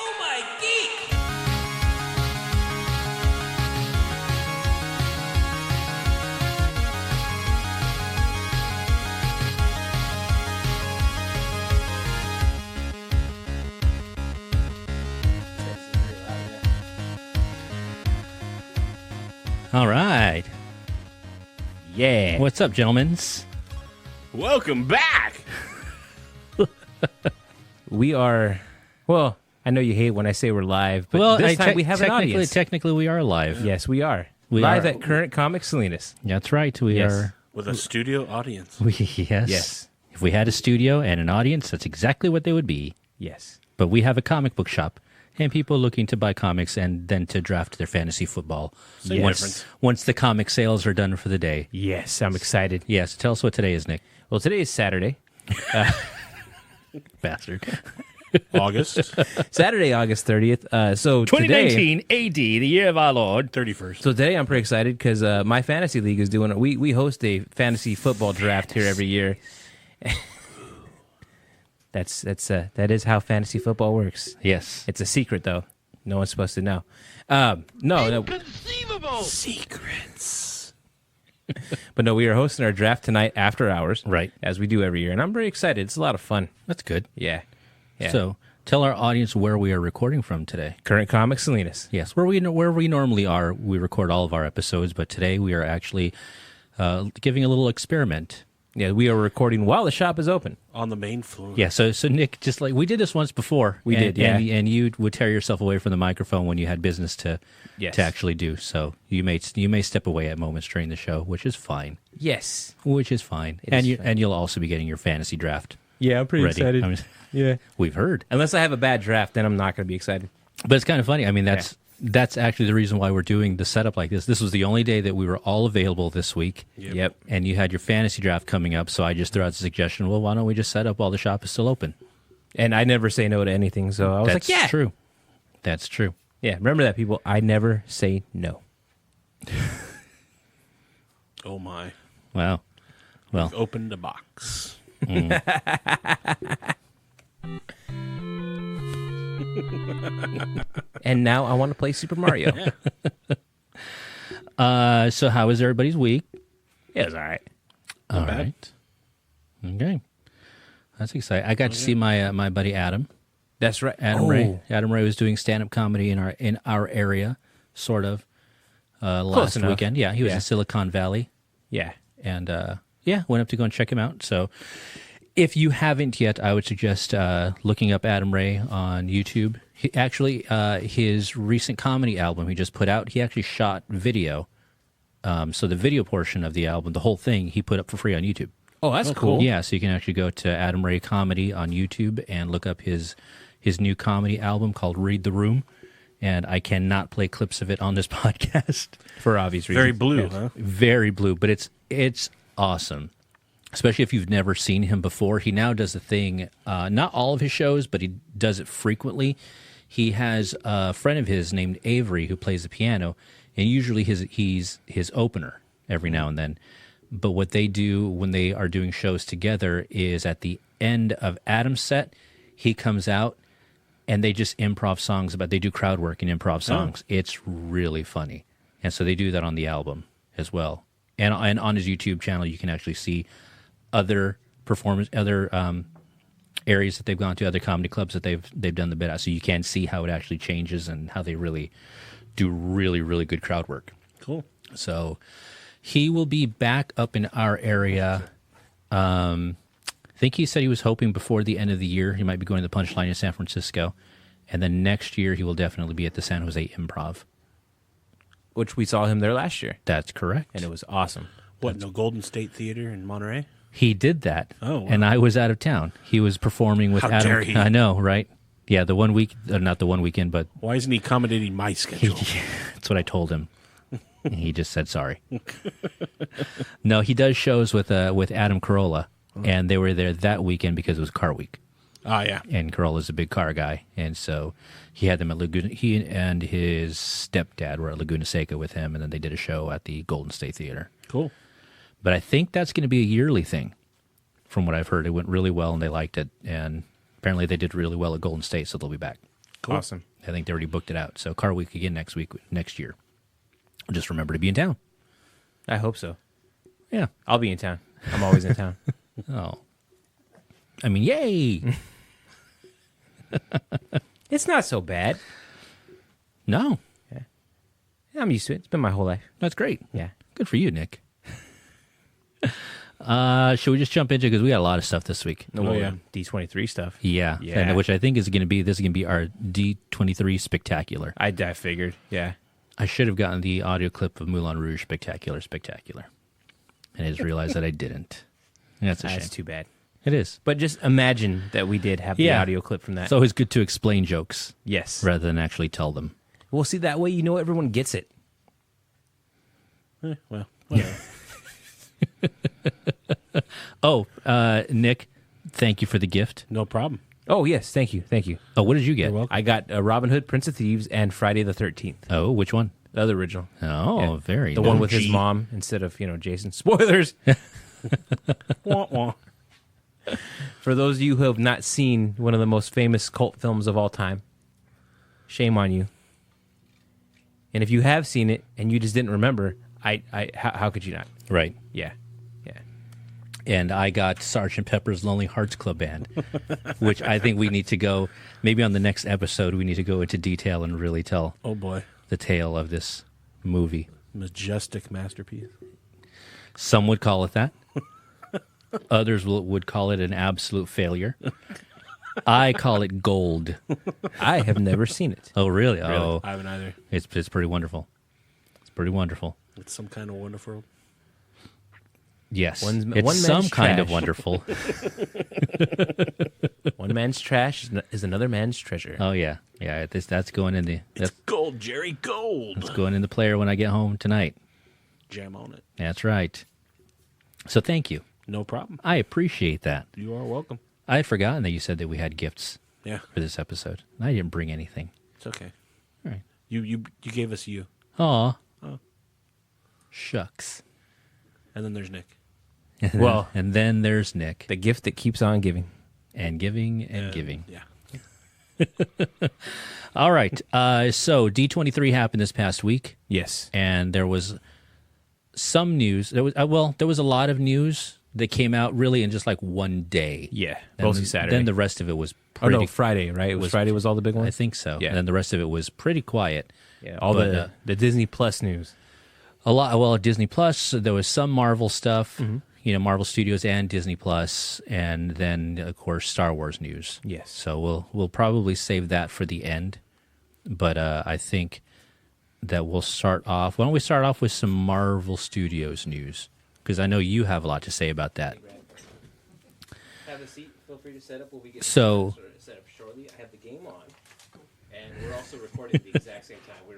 Oh my geek! All right. Yeah. What's up, gentlemen? Welcome back! We are, well, I know you hate when I say we're live, but this time we have an audience. Technically, we are live. Yes, we are. We live are. at Current Comics Salinas. That's right. We Yes. are. With a studio audience. Yes. Yes. If we had a studio and an audience, that's exactly what they would be. Yes. But we have a comic book shop and people looking to buy comics and then to draft their fantasy football. Same once, difference. once the comic sales are done for the day. Yes, I'm excited. Yes. Tell us what today is, Nick. Well, today is Saturday. Bastard. August Saturday, August 30th. So today, AD, the year of our Lord. 31st. so today I'm pretty excited because my fantasy league is doing it. We host a fantasy football draft here every year. That is how fantasy football works. Yes. It's a secret though. No one's supposed to know. No. Secrets. But no, we are hosting our draft tonight after hours. Right. As we do every year. And I'm very excited. It's a lot of fun. That's good. Yeah. Yeah. So tell our audience where we are recording from today. Current Comics Salinas. Yes, where we normally are, we record all of our episodes, but today we are actually giving a little experiment. Yeah, we are recording while the shop is open. On the main floor. Yeah, so Nick, just like we did this once before, We did, yeah. and you would tear yourself away from the microphone when you had business to actually do. So you may step away at moments during the show, which is fine. Yes. Which is fine, It is fine. and you'll also be getting your fantasy draft Yeah, I'm pretty ready. excited. I mean, Yeah. we've heard, Unless I have a bad draft, then I'm not going to be excited. but it's kind of funny. I mean, that's actually the reason why we're doing the setup like this. This was the only day that we were all available this week. Yep. And you had your fantasy draft coming up, so I just threw out the suggestion, well, why don't we just set up while the shop is still open? And I never say no to anything, so I was That's like, yeah. true. That's true. Yeah, remember that, people. I never say no. Oh my. Wow. Well, We've opened a box. And now I want to play Super Mario. so how was everybody's week? It was all right. All bad. right. Okay. That's exciting. I got to see my my buddy Adam. That's right. Adam Ray. Adam Ray was doing stand-up comedy in our area, sort of, last enough. weekend. Yeah, he was Yeah. in Silicon Valley. Yeah. And went up to go and check him out. So if you haven't yet, I would suggest looking up Adam Ray on YouTube. He actually, his recent comedy album he just put out, he actually shot video. So the video portion of the album, the whole thing, he put up for free on YouTube. Oh, that's cool. Yeah, so you can actually go to Adam Ray Comedy on YouTube and look up his new comedy album called Read the Room. And I cannot play clips of it on this podcast. For obvious reasons. Very blue, huh? Very blue, but it's awesome, especially if you've never seen him before. He now does a thing, not all of his shows, but he does it frequently. He has a friend of his named Avery who plays the piano, and usually he's his opener every now and then. But what they do when they are doing shows together is at the end of Adam's set, he comes out and they just improv songs they do crowd work and improv songs. It's really funny. And so they do that on the album as well. And on his YouTube channel, you can actually see other performance, other areas that they've gone to, other comedy clubs that they've done the bit at. So you can see how it actually changes and how they really do really, really good crowd work. Cool. So he will be back up in our area. I think he said he was hoping before the end of the year he might be going to the Punchline in San Francisco. And then next year he will definitely be at the San Jose Improv. Which we saw him there last year. That's correct. And it was awesome. What, no Golden State Theater in Monterey? He did that. Oh, wow. And I was out of town. He was performing with How Adam. dare he. I know, right? Yeah, the 1 week, not the 1 weekend, but Why isn't he accommodating my schedule? that's what I told him. And he just said sorry. No, he does shows with Adam Carolla, and they were there that weekend because it was Car Week. Ah, yeah. And Carolla's a big car guy, and so he had them at Laguna. He and his stepdad were at Laguna Seca with him, and then they did a show at the Golden State Theater. Cool. But I think that's going to be a yearly thing. From what I've heard, it went really well, and they liked it. And apparently, they did really well at Golden State, so they'll be back. Cool. Awesome. I think they already booked it out. So Car Week again next year. Just remember to be in town. I hope so. Yeah. I'll be in town. I'm always in town. Oh. I mean, yay! It's not so bad. No, Yeah, I'm used to it. It's been my whole life. that's great. Yeah. Good for you, Nick. Should we just jump into, because we got a lot of stuff this week. No, yeah. D23 stuff. Yeah. Yeah. And which I think is going to be our D23 Spectacular. I figured. Yeah. I should have gotten the audio clip of Moulin Rouge Spectacular. And I just realized that I didn't. And that's a shame. That's too bad. It is. But just imagine that we did have the Yeah. audio clip from that. It's always good to explain jokes yes. rather than actually tell them. Well, see, that way you know everyone gets it. Well, whatever. Oh, Nick, thank you for the gift. No problem. Oh, yes. Thank you. Thank you. Oh, what did you get? You're welcome. I got Robin Hood, Prince of Thieves, and Friday the 13th. Oh, which one? The other original. Oh, Yeah. very The nice. one with his mom instead of, Jason. Spoilers. Wah, wah. For those of you who have not seen one of the most famous cult films of all time, shame on you. And if you have seen it and you just didn't remember, how could you not? Right. Yeah. Yeah. And I got Sgt. Pepper's Lonely Hearts Club Band, which I think we need to go, maybe on the next episode, we need to go into detail and really tell Oh, boy. the tale of this movie. Majestic masterpiece. Some would call it that. Others would call it an absolute failure. I call it gold. I have never seen it. Oh, really? Oh, I haven't either. it's pretty wonderful. It's pretty wonderful. It's some kind of wonderful. Yes, One it's man's some kind of trash. wonderful. One man's trash is another man's treasure. Oh yeah, yeah. That's going in the It's gold, Jerry, gold. that's going in the player when I get home tonight. Jam on it. That's right. So thank you. No problem. I appreciate that. You are welcome. I had forgotten that you said that we had gifts Yeah, for this episode. I didn't bring anything. it's okay. All right. You gave us you. Aw. Oh. Shucks. And then there's Nick. Well, And then there's Nick. the gift that keeps on giving. And giving and giving. Yeah. All right. So D23 happened this past week, Yes. and there was some news. There was there was a lot of news that came out really in just like one day. Yeah. And Mostly Saturday. Then the rest of it was oh, pretty. no, Friday, right? It was Friday was all the big ones? I think so. Yeah. And then the rest of it was pretty quiet. Yeah, all But, the Disney Plus news. A lot. Well, Disney Plus. There was some Marvel stuff. Mm-hmm. Marvel Studios and Disney Plus, and then of course Star Wars news. Yes. So we'll probably save that for the end, but I think that we'll start off. Why don't we start off with some Marvel Studios news? Because I know you have a lot to say about that. Have a seat. Feel free to set up. We'll be getting So- set up shortly. I have the game on, and we're also recording at the exact same time.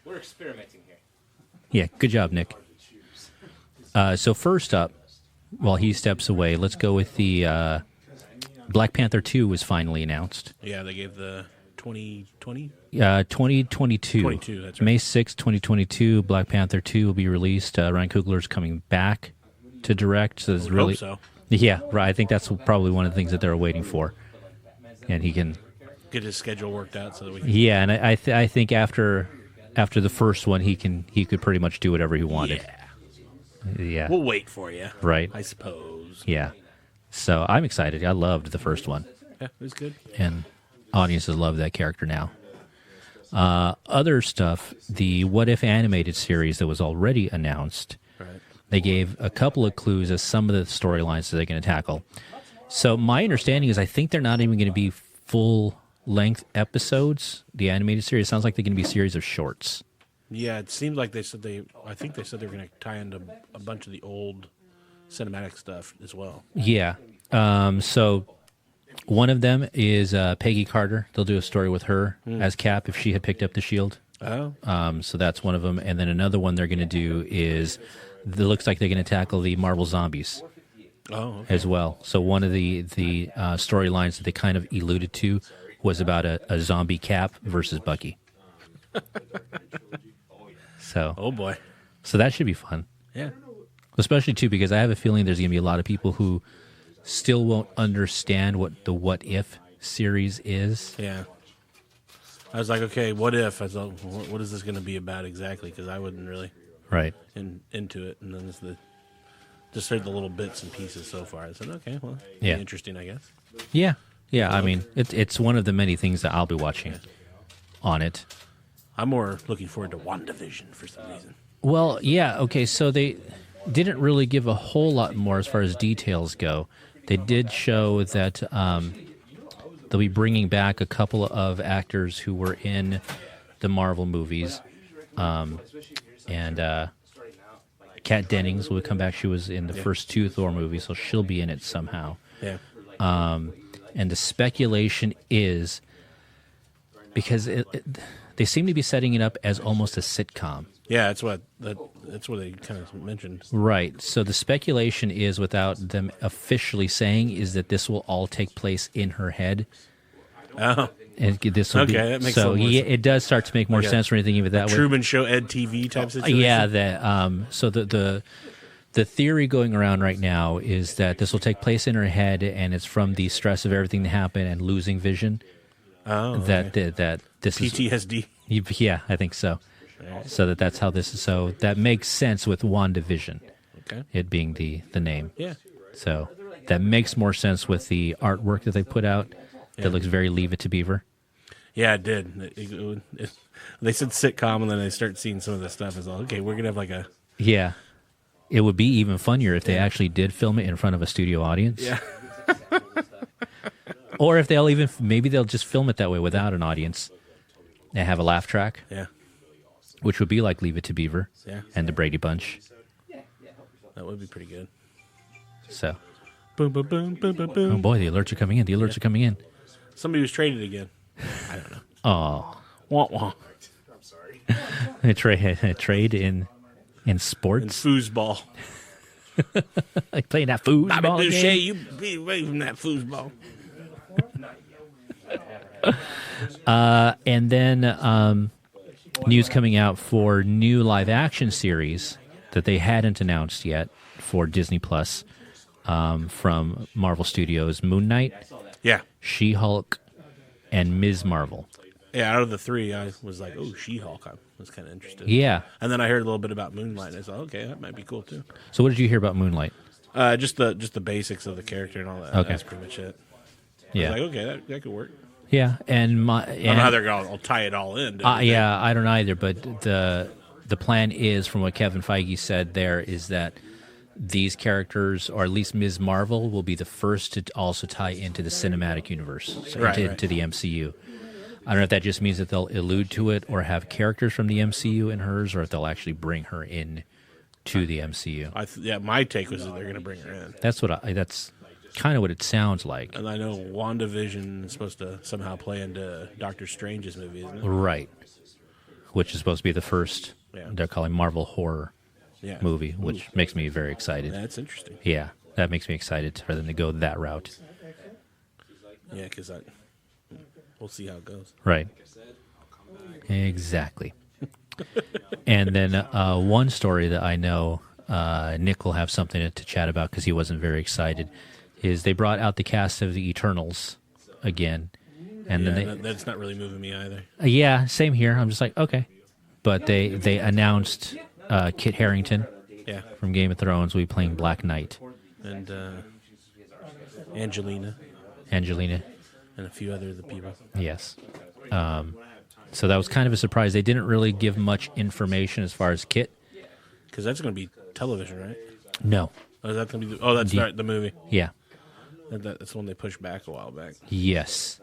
We're experimenting here. Yeah, good job, Nick. So first up, while he steps away, let's go with the Black Panther 2 was finally announced. Yeah, they gave the 2020. 2022. 22, that's right. May 6th, 2022, Black Panther 2 will be released. Ryan Coogler's coming back to direct. So it's really, Hope so. Yeah, right. I think that's probably one of the things that they're waiting for. And he can, Get his schedule worked out so that we can. yeah, and I think after the first one, he could pretty much do whatever he wanted. Yeah. We'll wait for you. Right. I suppose. Yeah. So I'm excited. I loved the first one. Yeah, it was good. And audiences love that character now. Other stuff, the What If animated series that was already announced, Right. they gave a couple of clues as some of the storylines that they're going to tackle. So my understanding is I think they're not even going to be full-length episodes, the animated series. It sounds like they're going to be a series of shorts. Yeah, it seemed like I think they said they were going to tie into a bunch of the old cinematic stuff as well. Yeah. So one of them is Peggy Carter. They'll do a story with her as Cap if she had picked up the shield. Oh. So that's one of them. And then another one they're going to do is, it looks like they're going to tackle the Marvel Zombies Oh. Okay. as well. So one of the storylines that they kind of alluded to was about a zombie Cap versus Bucky. Oh boy. So that should be fun. Yeah. Especially, too, because I have a feeling there's going to be a lot of people who still won't understand what the What If series is. Yeah. I was like, okay, what if? I was like, what is this going to be about exactly? Because I wasn't really Right. into it, and then just heard the little bits and pieces so far. I said, okay, well, Yeah. interesting, I guess. Yeah. Yeah. I mean, it's one of the many things that I'll be watching on it. I'm more looking forward to WandaVision for some reason. Well, yeah. Okay. So they didn't really give a whole lot more as far as details go. They did show that they'll be bringing back a couple of actors who were in the Marvel movies. And Kat Dennings will come back. She was in the first 2 Thor movies, so she'll be in it somehow. Yeah. And the speculation is, because they seem to be setting it up as almost a sitcom. Yeah, that's what they kind of mentioned. Right. So the speculation is, without them officially saying, is that this will all take place in her head. Oh. And this will that makes so. sense. Yeah, it does start to make more Like sense when you think of it that way. Truman Show, Ed TV type situation. Yeah. So the theory going around right now is that this will take place in her head, and it's from the stress of everything that happened and losing vision. Oh. That this PTSD. is. Yeah, I think so. So that's how this is. So that makes sense with WandaVision, Okay. it being the name. Yeah. So that makes more sense with the artwork that they put out. Yeah. That looks very Leave It to Beaver. Yeah, it did. They said sitcom, and then they start seeing some of the stuff. It's like, okay, we're gonna have like a Yeah. It would be even funnier if they actually did film it in front of a studio audience. yeah. Or if maybe they'll just film it that way without an audience and have a laugh track, Yeah. which would be like Leave It to Beaver Yeah. and the Brady Bunch. That would be pretty good. So, Boom, boom, boom, boom, boom, oh boom. boy, the alerts are coming in. The alerts are coming in. Somebody was traded again. I don't know. Oh, Wah wah. a trade in And sports, foosball. like playing that foosball Bobby Boucher, game. you be away from that foosball. And then news coming out for new live action series that they hadn't announced yet for Disney Plus from Marvel Studios: Moon Knight, Yeah. She-Hulk, and Ms. Marvel. Yeah, out of the 3, I was like, oh, She-Hulk. I was kind of interested. Yeah. And then I heard a little bit about Moonlight, and I thought, okay, that might be cool, too. So what did you hear about Moonlight? Just the basics of the character and all that. Okay. That's pretty much it. Yeah. I was like, okay, that could work. Yeah, and I don't know how they're going to tie it all in. yeah, I don't either. But the plan is, from what Kevin Feige said, there is that these characters, or at least Ms. Marvel, will be the first to also tie into the cinematic universe, so Right, into the MCU. I don't know if that just means that they'll allude to it, or have characters from the MCU in hers, or if they'll actually bring her in to the MCU. My take was that they're going to bring her in. That's kind of what it sounds like. And I know WandaVision is supposed to somehow play into Doctor Strange's movie, isn't it? Right. Which is supposed to be the first, Yeah. they're calling Marvel horror Yeah. movie, which makes me very excited. That's interesting. Yeah, that makes me excited for them to go that route. Yeah, because we'll see how it goes. Right. Exactly. And then one story that I know Nick will have something to chat about because he wasn't very excited is they brought out the cast of the Eternals again. And then that's not really moving me either. yeah, same here. I'm just like, okay. But they announced Kit Harington Yeah. from Game of Thrones will be playing Black Knight. And Angelina Angelina. and a few other of the people. Yes. So that was kind of a surprise. They didn't really give much information as far as Kit. Because that's going to be television, right? No. Oh, is that going to be? That's right, the movie. Yeah. That's the one they pushed back a while back. Yes.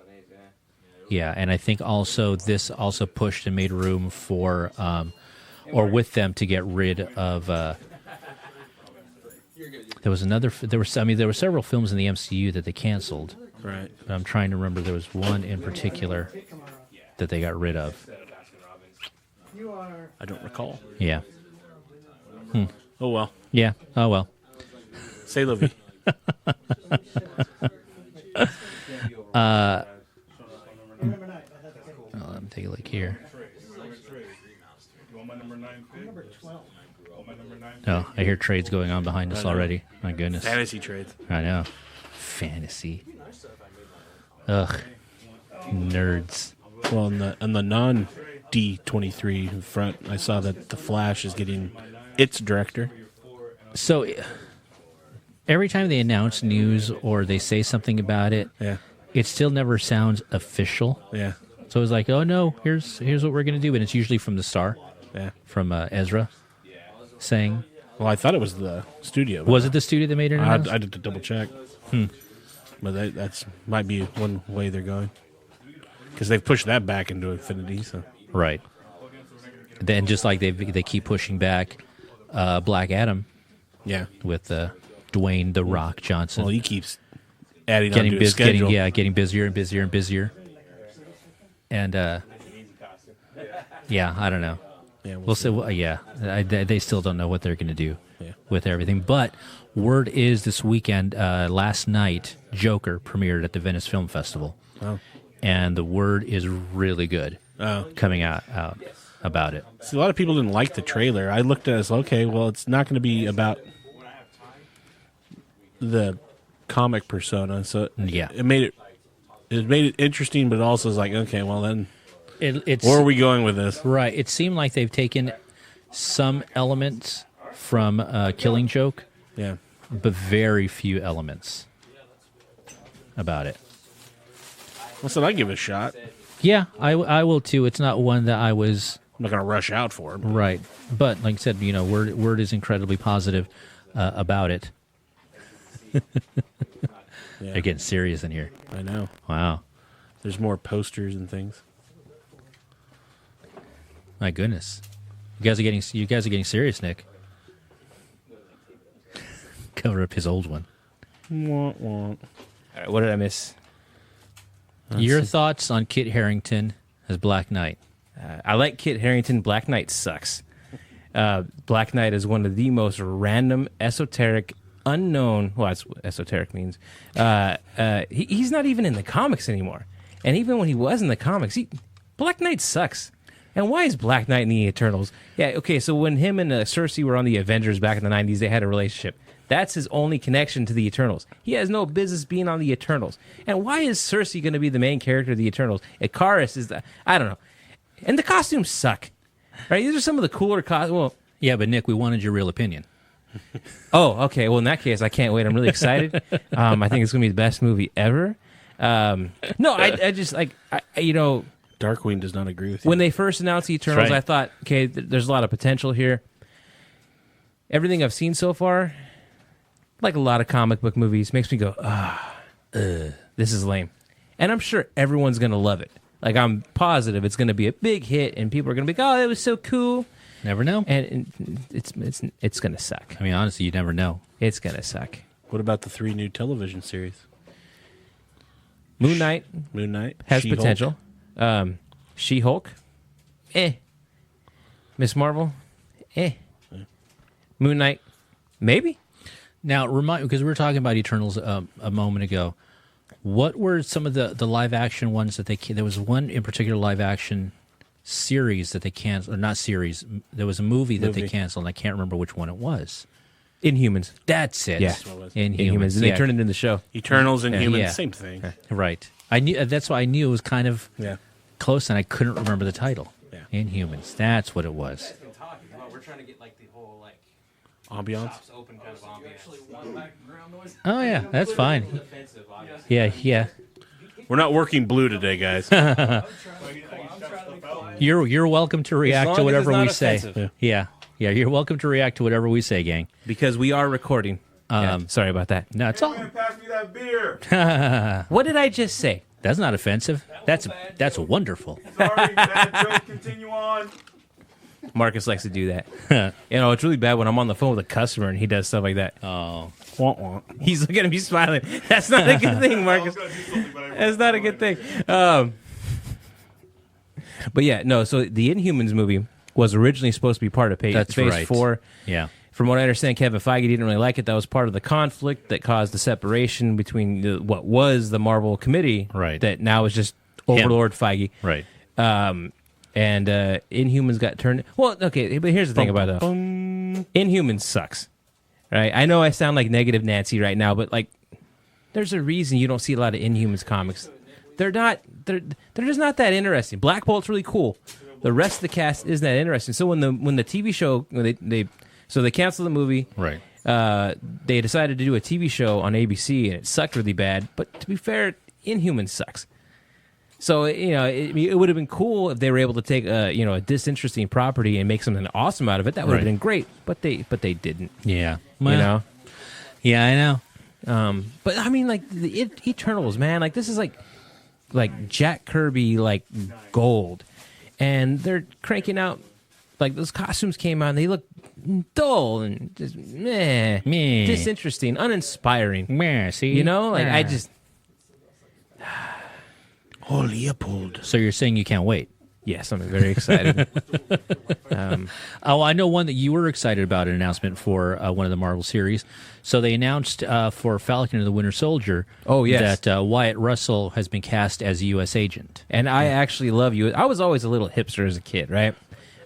Yeah, and I think also this also pushed and made room for, or with them to get rid of. There were several films in the MCU that they canceled. Right. But I'm trying to remember. There was one in particular that they got rid of. I don't recall. Yeah. Oh, well. Yeah. Oh well. Say la vie. Let me take a look here. Oh, I hear trades going on behind us already. My goodness. Fantasy trades. I know. Fantasy. Ugh. Nerds. Well, on the non D23 front, I saw that the Flash is getting its director. So every time they announce news or they say something about it, Yeah, it still never sounds official. yeah, So it's like, oh no, here's what we're gonna do, and it's usually from the star, yeah. from Ezra, saying. Well, I thought it was the studio. Was it the studio that made it? I had to double check. But that's might be one way they're going, because they've pushed that back into infinity. So Right. Then just like they keep pushing back Black Adam yeah. with Dwayne the Rock Johnson. Well, he keeps adding onto his getting schedule. getting busier and busier and busier. And yeah, I don't know. Yeah, We'll see. Well, yeah, they still don't know what they're going to do Yeah. with everything. But word is this weekend, last night, Joker premiered at the Venice Film Festival. Oh. And the word is really good coming out about it. See, a lot of people didn't like the trailer. I looked at it as, okay, well, it's not going to be about the comic persona, so Yeah. it made it interesting, but also is like, okay, well then, It's where are we going with this? right. It seemed like they've taken some elements from Killing Joke, Yeah, but very few elements about it. well, so I give it a shot. Yeah, I will too. It's not one that I was I'm not going to rush out for it. right, but like I said, word is incredibly positive about it. Yeah, They're getting serious in here. I know. Wow, There's more posters and things. my goodness, you guys are getting serious, Nick. Cover up his old one. Wah, wah. All right, what did I miss? Your thoughts on Kit Harington as Black Knight? I like Kit Harington. Black Knight sucks. Black Knight is one of the most random, esoteric, unknown. Well, that's what esoteric means. He's not even in the comics anymore. And even when he was in the comics, Black Knight sucks. And why is Black Knight in the Eternals? Yeah, okay, so when him and Cersei were on the Avengers back in the 90s, they had a relationship. That's his only connection to the Eternals. He has no business being on the Eternals. And why is Cersei going to be the main character of the Eternals? Ikaris is I don't know. And the costumes suck. Right? These are some of the cooler costumes. Well, Yeah, but Nick, we wanted your real opinion. oh, okay. Well, in that case, I can't wait. I'm really excited. I think it's going to be the best movie ever. No, I just like, Darkwing does not agree with you. when they first announced the Eternals, right. I thought, okay, there's a lot of potential here. Everything I've seen so far, like a lot of comic book movies, makes me go, this is lame. And I'm sure everyone's going to love it. Like, I'm positive it's going to be a big hit, and people are going to be like, oh, it was so cool. Never know. And it's going to suck. I mean, honestly, you never know. It's going to suck. What about the 3 new television series? Moon Knight Moon Knight has She-Hulk. potential. She-Hulk, Miss Marvel, Moon Knight, maybe. Now, because we were talking about Eternals a moment ago. What were some of the live action ones that there was one in particular live action series that they canceled, or not series. There was a movie that they canceled, and I can't remember which one it was. Inhumans. That's it. Yeah. Inhumans. And they turned it into the show. Eternals and Humans, Yeah. same thing. Right. I knew that's why I knew it was kind of Yeah. close, and I couldn't remember the title. Yeah. Inhumans. That's what it was. We're trying to get like the whole like Ambiance. shops open kind of ambiance. Oh yeah, that's fine. Offensive, obviously. Yeah. We're not working blue today, guys. You're welcome to react long to as whatever it's not we say. offensive. Yeah. You're welcome to react to whatever we say, gang. Because we are recording. Sorry about that. No, it's all. Pass me that beer. What did I just say? That's not offensive. That's wonderful. Sorry, bad joke. Continue on. Marcus likes to do that. It's really bad when I'm on the phone with a customer and he does stuff like that. Oh, Wah, wah. He's looking at me smiling. That's not a good thing, I Marcus. was gonna do something, but I That's not a good thing. But yeah, no. So the Inhumans movie was originally supposed to be part of That's Phase right. 4. yeah. From what I understand, Kevin Feige didn't really like it. That was part of the conflict that caused the separation between what was the Marvel Committee, Right. that now is just Overlord Feige. Right. And Inhumans got turned. Well, okay, but here's the thing about it. Inhumans sucks. Right? I know I sound like negative Nancy right now, but like, there's a reason you don't see a lot of Inhumans comics. They're not they're just not that interesting. Black Bolt's really cool. The rest of the cast isn't that interesting. So when the TV show they canceled the movie, Right. they decided to do a TV show on ABC, and it sucked really bad. But to be fair, Inhumans sucks. So it would have been cool if they were able to take a disinteresting property and make something awesome out of it. That would have Right. been great. But they didn't. Yeah. Yeah, I know. But I mean, like the Eternals, man. Like this is like Jack Kirby, like gold, and they're cranking out. Like those costumes came out, and they look dull and just meh, disinteresting, uninspiring. Meh, see? I just Oh, Leopold. So you're saying you can't wait? yes, I'm very excited. Oh, I know one that you were excited about, an announcement for one of the Marvel series. So they announced for Falcon and the Winter Soldier that Wyatt Russell has been cast as a U.S. agent. And I actually love you. I was always a little hipster as a kid, right?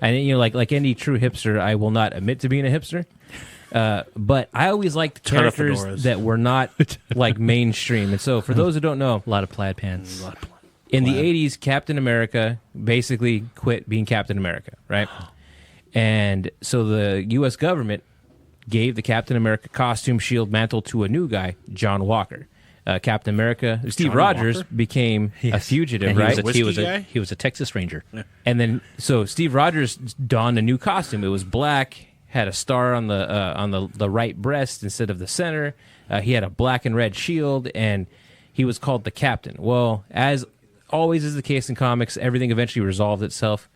And like any true hipster, I will not admit to being a hipster. But I always liked Ton of characters fedoras. that were not like mainstream. And so for those who don't know, A lot of plaid pants. in the 80s, Captain America basically quit being Captain America, right? And so the U.S. government gave the Captain America costume, shield, mantle to a new guy, John Walker. Captain America, Steve Johnny Rogers Walker? became a fugitive, And right? Whiskey guy? he was a Texas Ranger. And then so Steve Rogers donned a new costume. It was black, had a star on the right breast instead of the center. He had a black and red shield, and he was called the Captain. Well, as always is the case in comics, everything eventually resolved itself.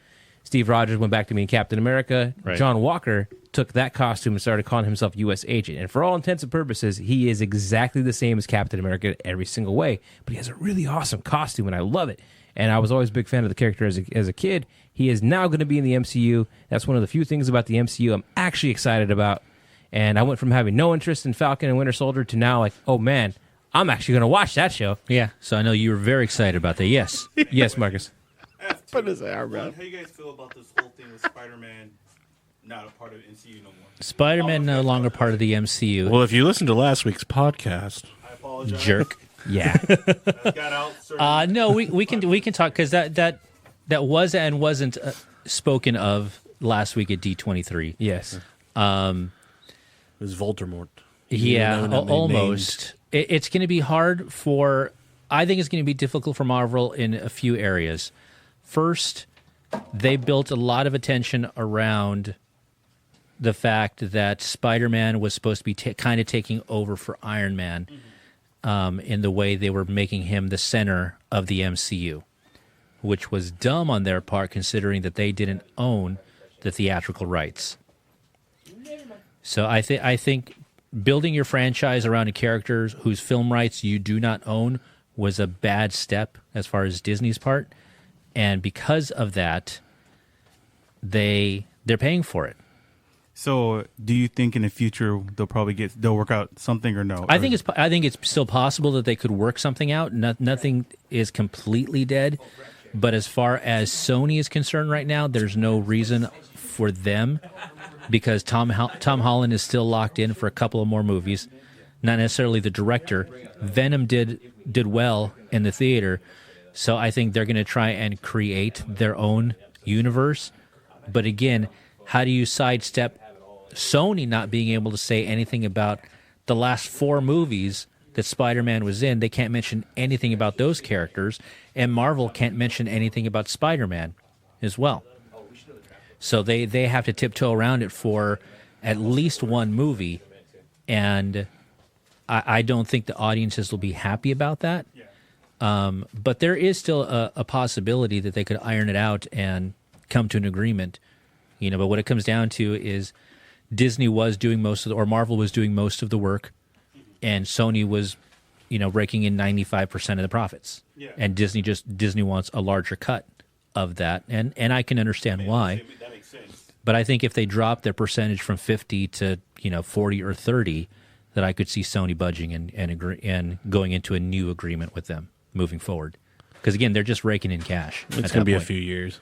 Steve Rogers went back to being Captain America. Right. John Walker took that costume and started calling himself U.S. Agent. And for all intents and purposes, he is exactly the same as Captain America every single way. But he has a really awesome costume, and I love it. And I was always a big fan of the character as a kid. He is now going to be in the MCU. That's one of the few things about the MCU I'm actually excited about. And I went from having no interest in Falcon and Winter Soldier to now like, oh, man, I'm actually going to watch that show. Yeah, so I know you were very excited about that. Yes. Yes, Marcus. Put his arm One, around. how you guys feel about this whole thing with Spider-Man not a part of MCU no more? Spider-Man no longer part of the MCU. Well, if you listen to last week's podcast, I apologize. Jerk. Yeah. I got out. Certain No, we can talk because that was and wasn't spoken of last week at D23. Yes. it was Voldemort. Yeah, Even though not almost. It's going to be hard for. I think it's going to be difficult for Marvel in a few areas. First, they built a lot of attention around the fact that Spider-Man was supposed to be kind of taking over for Iron Man in the way they were making him the center of the MCU, which was dumb on their part considering that they didn't own the theatrical rights. So I think building your franchise around a character whose film rights you do not own was a bad step as far as Disney's part. And because of that, they're paying for it. So, do you think in the future they'll work out something or no? I think it's still possible that they could work something out. Nothing is completely dead, but as far as Sony is concerned right now, there's no reason for them because Tom Holland is still locked in for a couple of more movies. Not necessarily the director. Venom did well in the theater, so I think they're going to try and create their own universe. But again, how do you sidestep Sony not being able to say anything about the last 4 movies that Spider-Man was in? They can't mention anything about those characters, and Marvel can't mention anything about Spider-Man as well. So they have to tiptoe around it for at least one movie, and I don't think the audiences will be happy about that. But there is still a possibility that they could iron it out and come to an agreement. But what it comes down to is Disney was doing or Marvel was doing most of the work, and Sony was, raking in 95% of the profits. Yeah. And Disney wants a larger cut of that, and I can understand why. That makes sense. But I think if they drop their percentage from 50 to 40 or 30, that I could see Sony budging and going into a new agreement with them moving forward. Because again, they're just raking in cash. It's going to be a few years.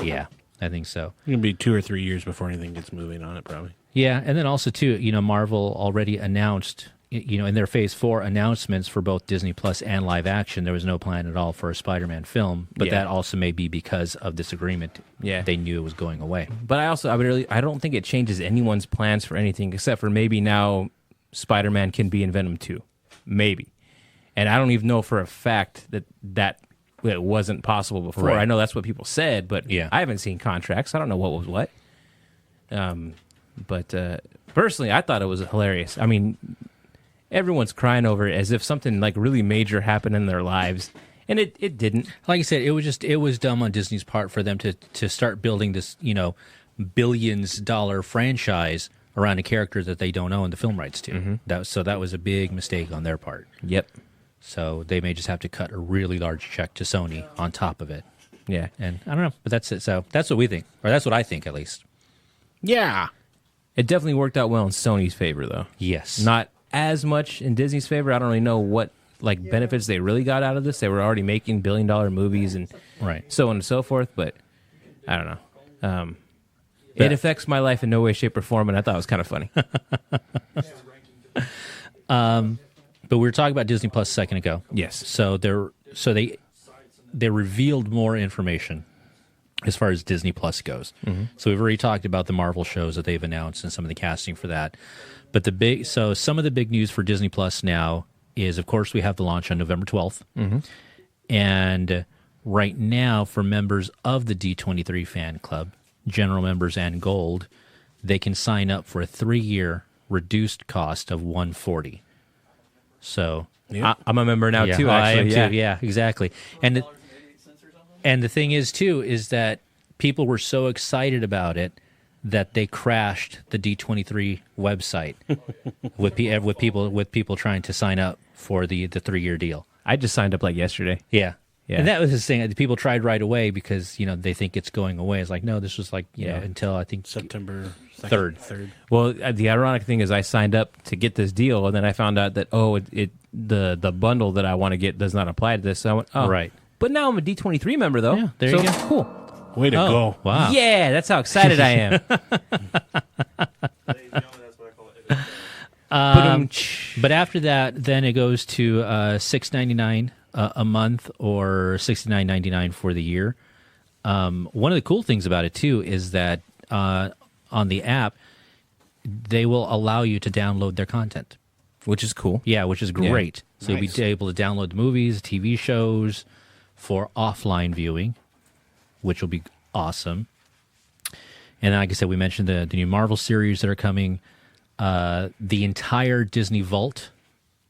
Yeah, I think so. It's going to be 2 or 3 years before anything gets moving on it, probably. Yeah, and then also too, Marvel already announced in their Phase 4 announcements for both Disney Plus and live action, there was no plan at all for a Spider-Man film. But Yeah. that also may be because of this agreement. Yeah. They knew it was going away. But I don't think it changes anyone's plans for anything except for maybe now Spider-Man can be in Venom 2. Maybe. And I don't even know for a fact that it wasn't possible before. Right. I know that's what people said, but Yeah. I haven't seen contracts. I don't know what was what. But personally, I thought it was hilarious. I mean, everyone's crying over it as if something like really major happened in their lives, and it didn't. Like I said, it was dumb on Disney's part for them to start building this, billions-dollar franchise around a character that they don't own the film rights to. That was a big mistake on their part. Yep. So they may just have to cut a really large check to Sony on top of it. Yeah. And I don't know, but that's it. So that's what we think, or that's what I think at least. Yeah. It definitely worked out well in Sony's favor, though. Yes. Not as much in Disney's favor. I don't really know what benefits they really got out of this. They were already making billion-dollar movies and Right. so on and so forth, but I don't know. It affects my life in no way, shape, or form, and I thought it was kind of funny. But we were talking about Disney Plus a second ago. Yes. So they revealed more information as far as Disney Plus goes. So we've already talked about the Marvel shows that they've announced and some of the casting for that. But some of the big news for Disney Plus now is, of course, we have the launch on November 12th. And right now, for members of the D23 fan club, general members and gold, they can sign up for a 3-year reduced cost of $140. So I'm a member now, too, I am actually. too. Yeah, exactly. And the thing is too is that people were so excited about it that they crashed the D23 website with people trying to sign up for the 3-year deal. I just signed up yesterday. Yeah. Yeah. And that was his thing. People tried right away because they think it's going away. It's like, no, this was until I think September 3rd. 3rd. Well, the ironic thing is I signed up to get this deal, and then I found out that, the bundle that I want to get does not apply to this. So I went, oh. Right. But now I'm a D23 member, though. Yeah, there you go. Cool. Way to go. Wow. Yeah, that's how excited I am. Ladies and gentlemen, that's what I call it. But after that, then it goes to $6.99 a month or $69.99 for the year. One of the cool things about it too is that on the app, they will allow you to download their content. Which is cool. Yeah, which is great. So you'll be able to download movies, TV shows for offline viewing, which will be awesome. And like I said, we mentioned the new Marvel series that are coming. The entire Disney Vault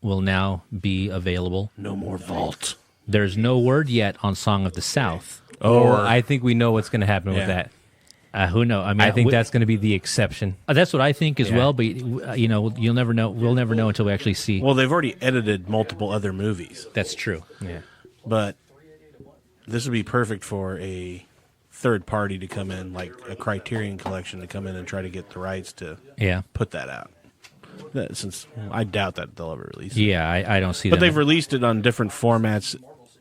will now be available. No more vault. There's no word yet on Song of the South. I think we know what's going to happen with Yeah. that. Who knows? I mean, I think that's going to be the exception. that's what I think as Yeah. well. But you'll never know. We'll never know until we actually see. Well, they've already edited multiple other movies, That's true. Yeah. but this would be perfect for a third party to come in, like a Criterion Collection, to come in and try to get the rights to Yeah. put that out. Since I doubt that they'll ever release it. Yeah, I don't see But that. they've released it on different formats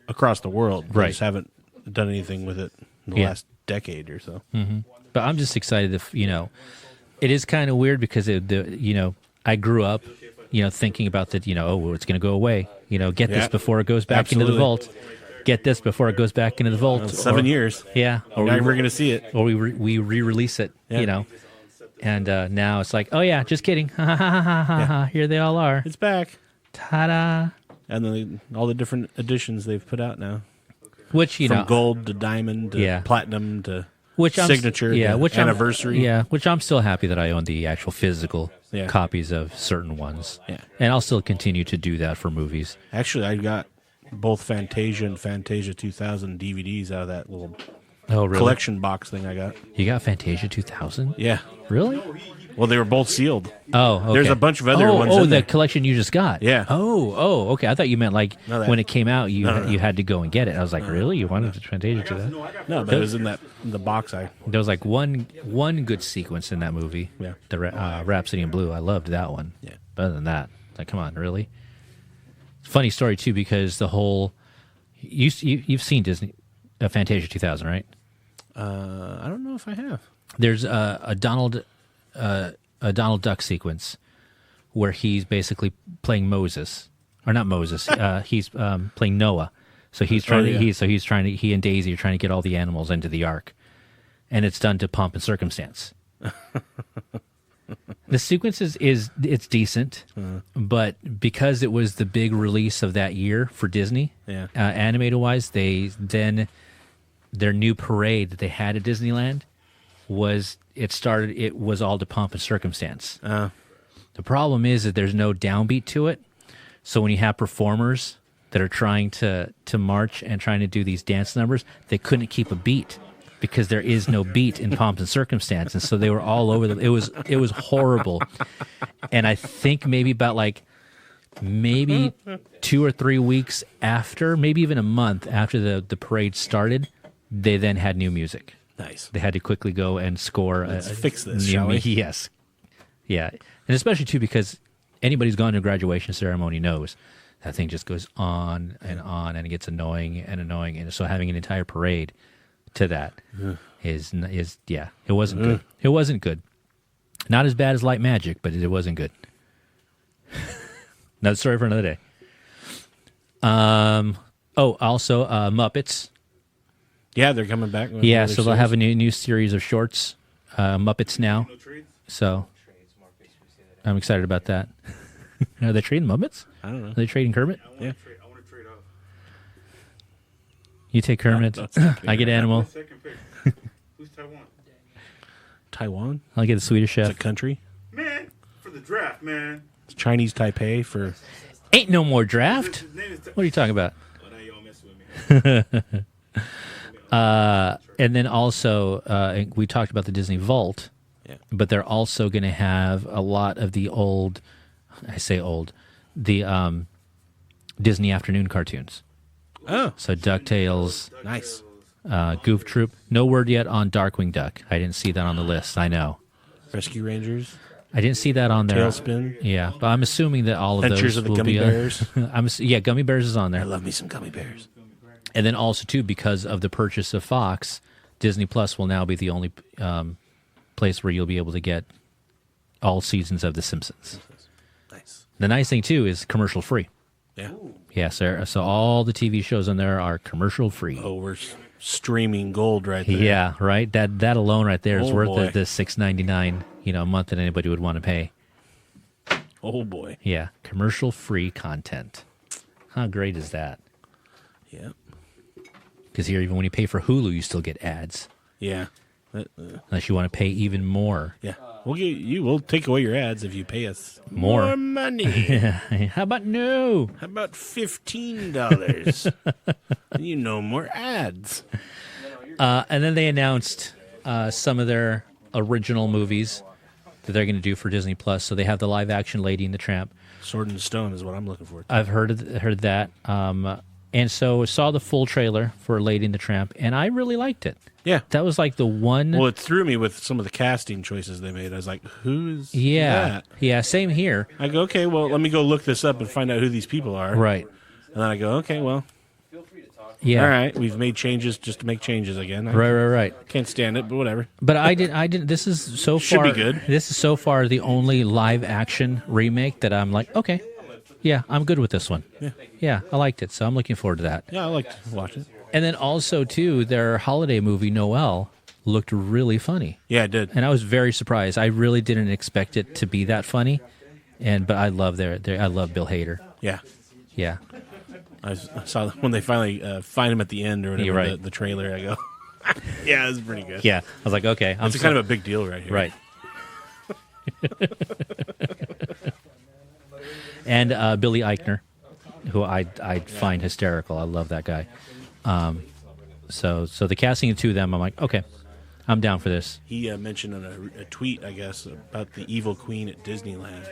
across the world. They Right. just haven't done anything with it in the Yeah. last decade or so. But I'm just excited if it is kind of weird because I grew up thinking about that it's going to go away. Get this Yeah. before it goes back into the Absolutely. vault. Get this before it goes back into the vault. 7 years. Yeah. We're never going to see it. Or we re-release it. Yeah. And now it's like, oh yeah, just kidding. Ha ha ha ha ha ha. Here they all are. It's back. Ta-da. And then all the different editions they've put out now. Which From gold to diamond to Yeah. platinum to which signature to anniversary. which I'm still happy that I own the actual physical Yeah. copies of certain ones. Yeah. And I'll still continue to do that for movies. Actually, I got both Fantasia and Fantasia 2000 DVDs out of that little Oh, really? collection box thing I got. You got Fantasia 2000? Yeah. Really? Well, they were both sealed. Oh, okay. There's a bunch of other ones Oh, in the there. collection you just got. Yeah. Oh, okay. I thought you meant No, that- when it came out, you had to go and get it. I was like, really? You wanted Fantasia to that? No, but it was in the box. There was like one good sequence in that movie. Yeah. The Rhapsody in Blue. I loved that one. Yeah. But other than that, it's like, come on, really? Funny story too, because the whole you've seen Disney Fantasia 2000, right? I don't know if I have. There's a Donald Duck sequence where he's basically playing Moses, or not Moses. He's playing Noah. So he's trying to. He and Daisy are trying to get all the animals into the ark, and it's done to pomp and circumstance. The sequence is decent, but because it was the big release of that year for Disney, animated wise, their new parade that they had at Disneyland was all to pomp and circumstance. The problem is that there's no downbeat to it, so when you have performers that are trying to march and trying to do these dance numbers, they couldn't keep a beat. Because there is no beat in Pomp and Circumstance, and so they were all over them. It was horrible, and I think maybe 2 or 3 weeks after, maybe even a month after the parade started, they then had new music. Nice. They had to quickly go and score. Let's fix this, shall we? Yes, yeah, and especially too because anybody who's gone to a graduation ceremony knows that thing just goes on, and it gets annoying, and so having an entire parade to that is it wasn't good. It wasn't good. Not as bad as Light Magic, but it wasn't good. Another story for another day. Also Muppets. Yeah, they're coming back. Yeah, so they'll have a new series of shorts, Muppets now. So I'm excited about that. Are they trading Muppets? I don't know. Are they trading Kermit? I want to trade off. You take Kermit. I get Animal. Second pick. Who's Taiwan? Taiwan? I'll get the Swedish It's Chef. a country. Man, for the draft, man. It's Chinese Taipei for... Ain't no more draft. His name is What are you talking about? Oh, now y'all messing with me. And then also, we talked about the Disney Vault, but they're also going to have a lot of the the Disney afternoon cartoons. Oh, So DuckTales, nice. Goof Troop. No word yet on Darkwing Duck. I didn't see that on the list. I know. Rescue Rangers. I didn't see that on there. Tailspin. Yeah, but I'm assuming that all of Adventures those of the will Gummy be Bears. Gummy Bears is on I there. love me some gummy bears. And then also, too, because of the purchase of Fox, Disney Plus will now be the only place where you'll be able to get all seasons of The Simpsons. Nice. The nice thing, too, is commercial free. Yeah. Yes, sir. So all the TV shows on there are commercial free. Oh, we're streaming gold right there. Yeah, right. That alone right there is Oh, worth boy. the $6.99 a month that anybody would want to pay. Oh, boy. Yeah, commercial free content. How great is that? Yeah. Because here, even when you pay for Hulu, you still get ads. Yeah. Unless you want to pay even more. Yeah. We'll take away your ads if you pay us More. money. How about no? How about $15? More ads. And then they announced some of their original movies that they're going to do for Disney Plus. So they have the live action Lady and the Tramp. Sword and Stone is what I'm looking for. I've heard that. And so I saw the full trailer for Lady and the Tramp, and I really liked it. Yeah. That was like the one. Well, it threw me with some of the casting choices they made. I was like, who's Yeah. that? Yeah, same here. I go, okay, well, let me go look this up and find out who these people are. Right. And then I go, okay, well, Yeah. all right, we've made changes just to make changes again. I Right. can't stand it, but whatever. But I didn't. This is so Should far. be good. This is so far the only live action remake that I'm like, okay, yeah, I'm good with this one. Yeah, I liked it, so I'm looking forward to that. Yeah, I like to watch it. And then also too, their holiday movie Noel looked really funny, Yeah, it did. and I was very surprised. I really didn't expect it to be that funny, but I love I love Bill Hader. Yeah. Yeah, I saw when they finally find him at the end or whatever, You're right. the trailer, I go, yeah, it's pretty good. yeah. I was like, okay, It's kind of a big deal right here. right. And Billy Eichner, who I find hysterical. I love that guy. So the casting of two of them, I'm like, okay, I'm down for this. He mentioned in a tweet, I guess, about the evil queen at Disneyland.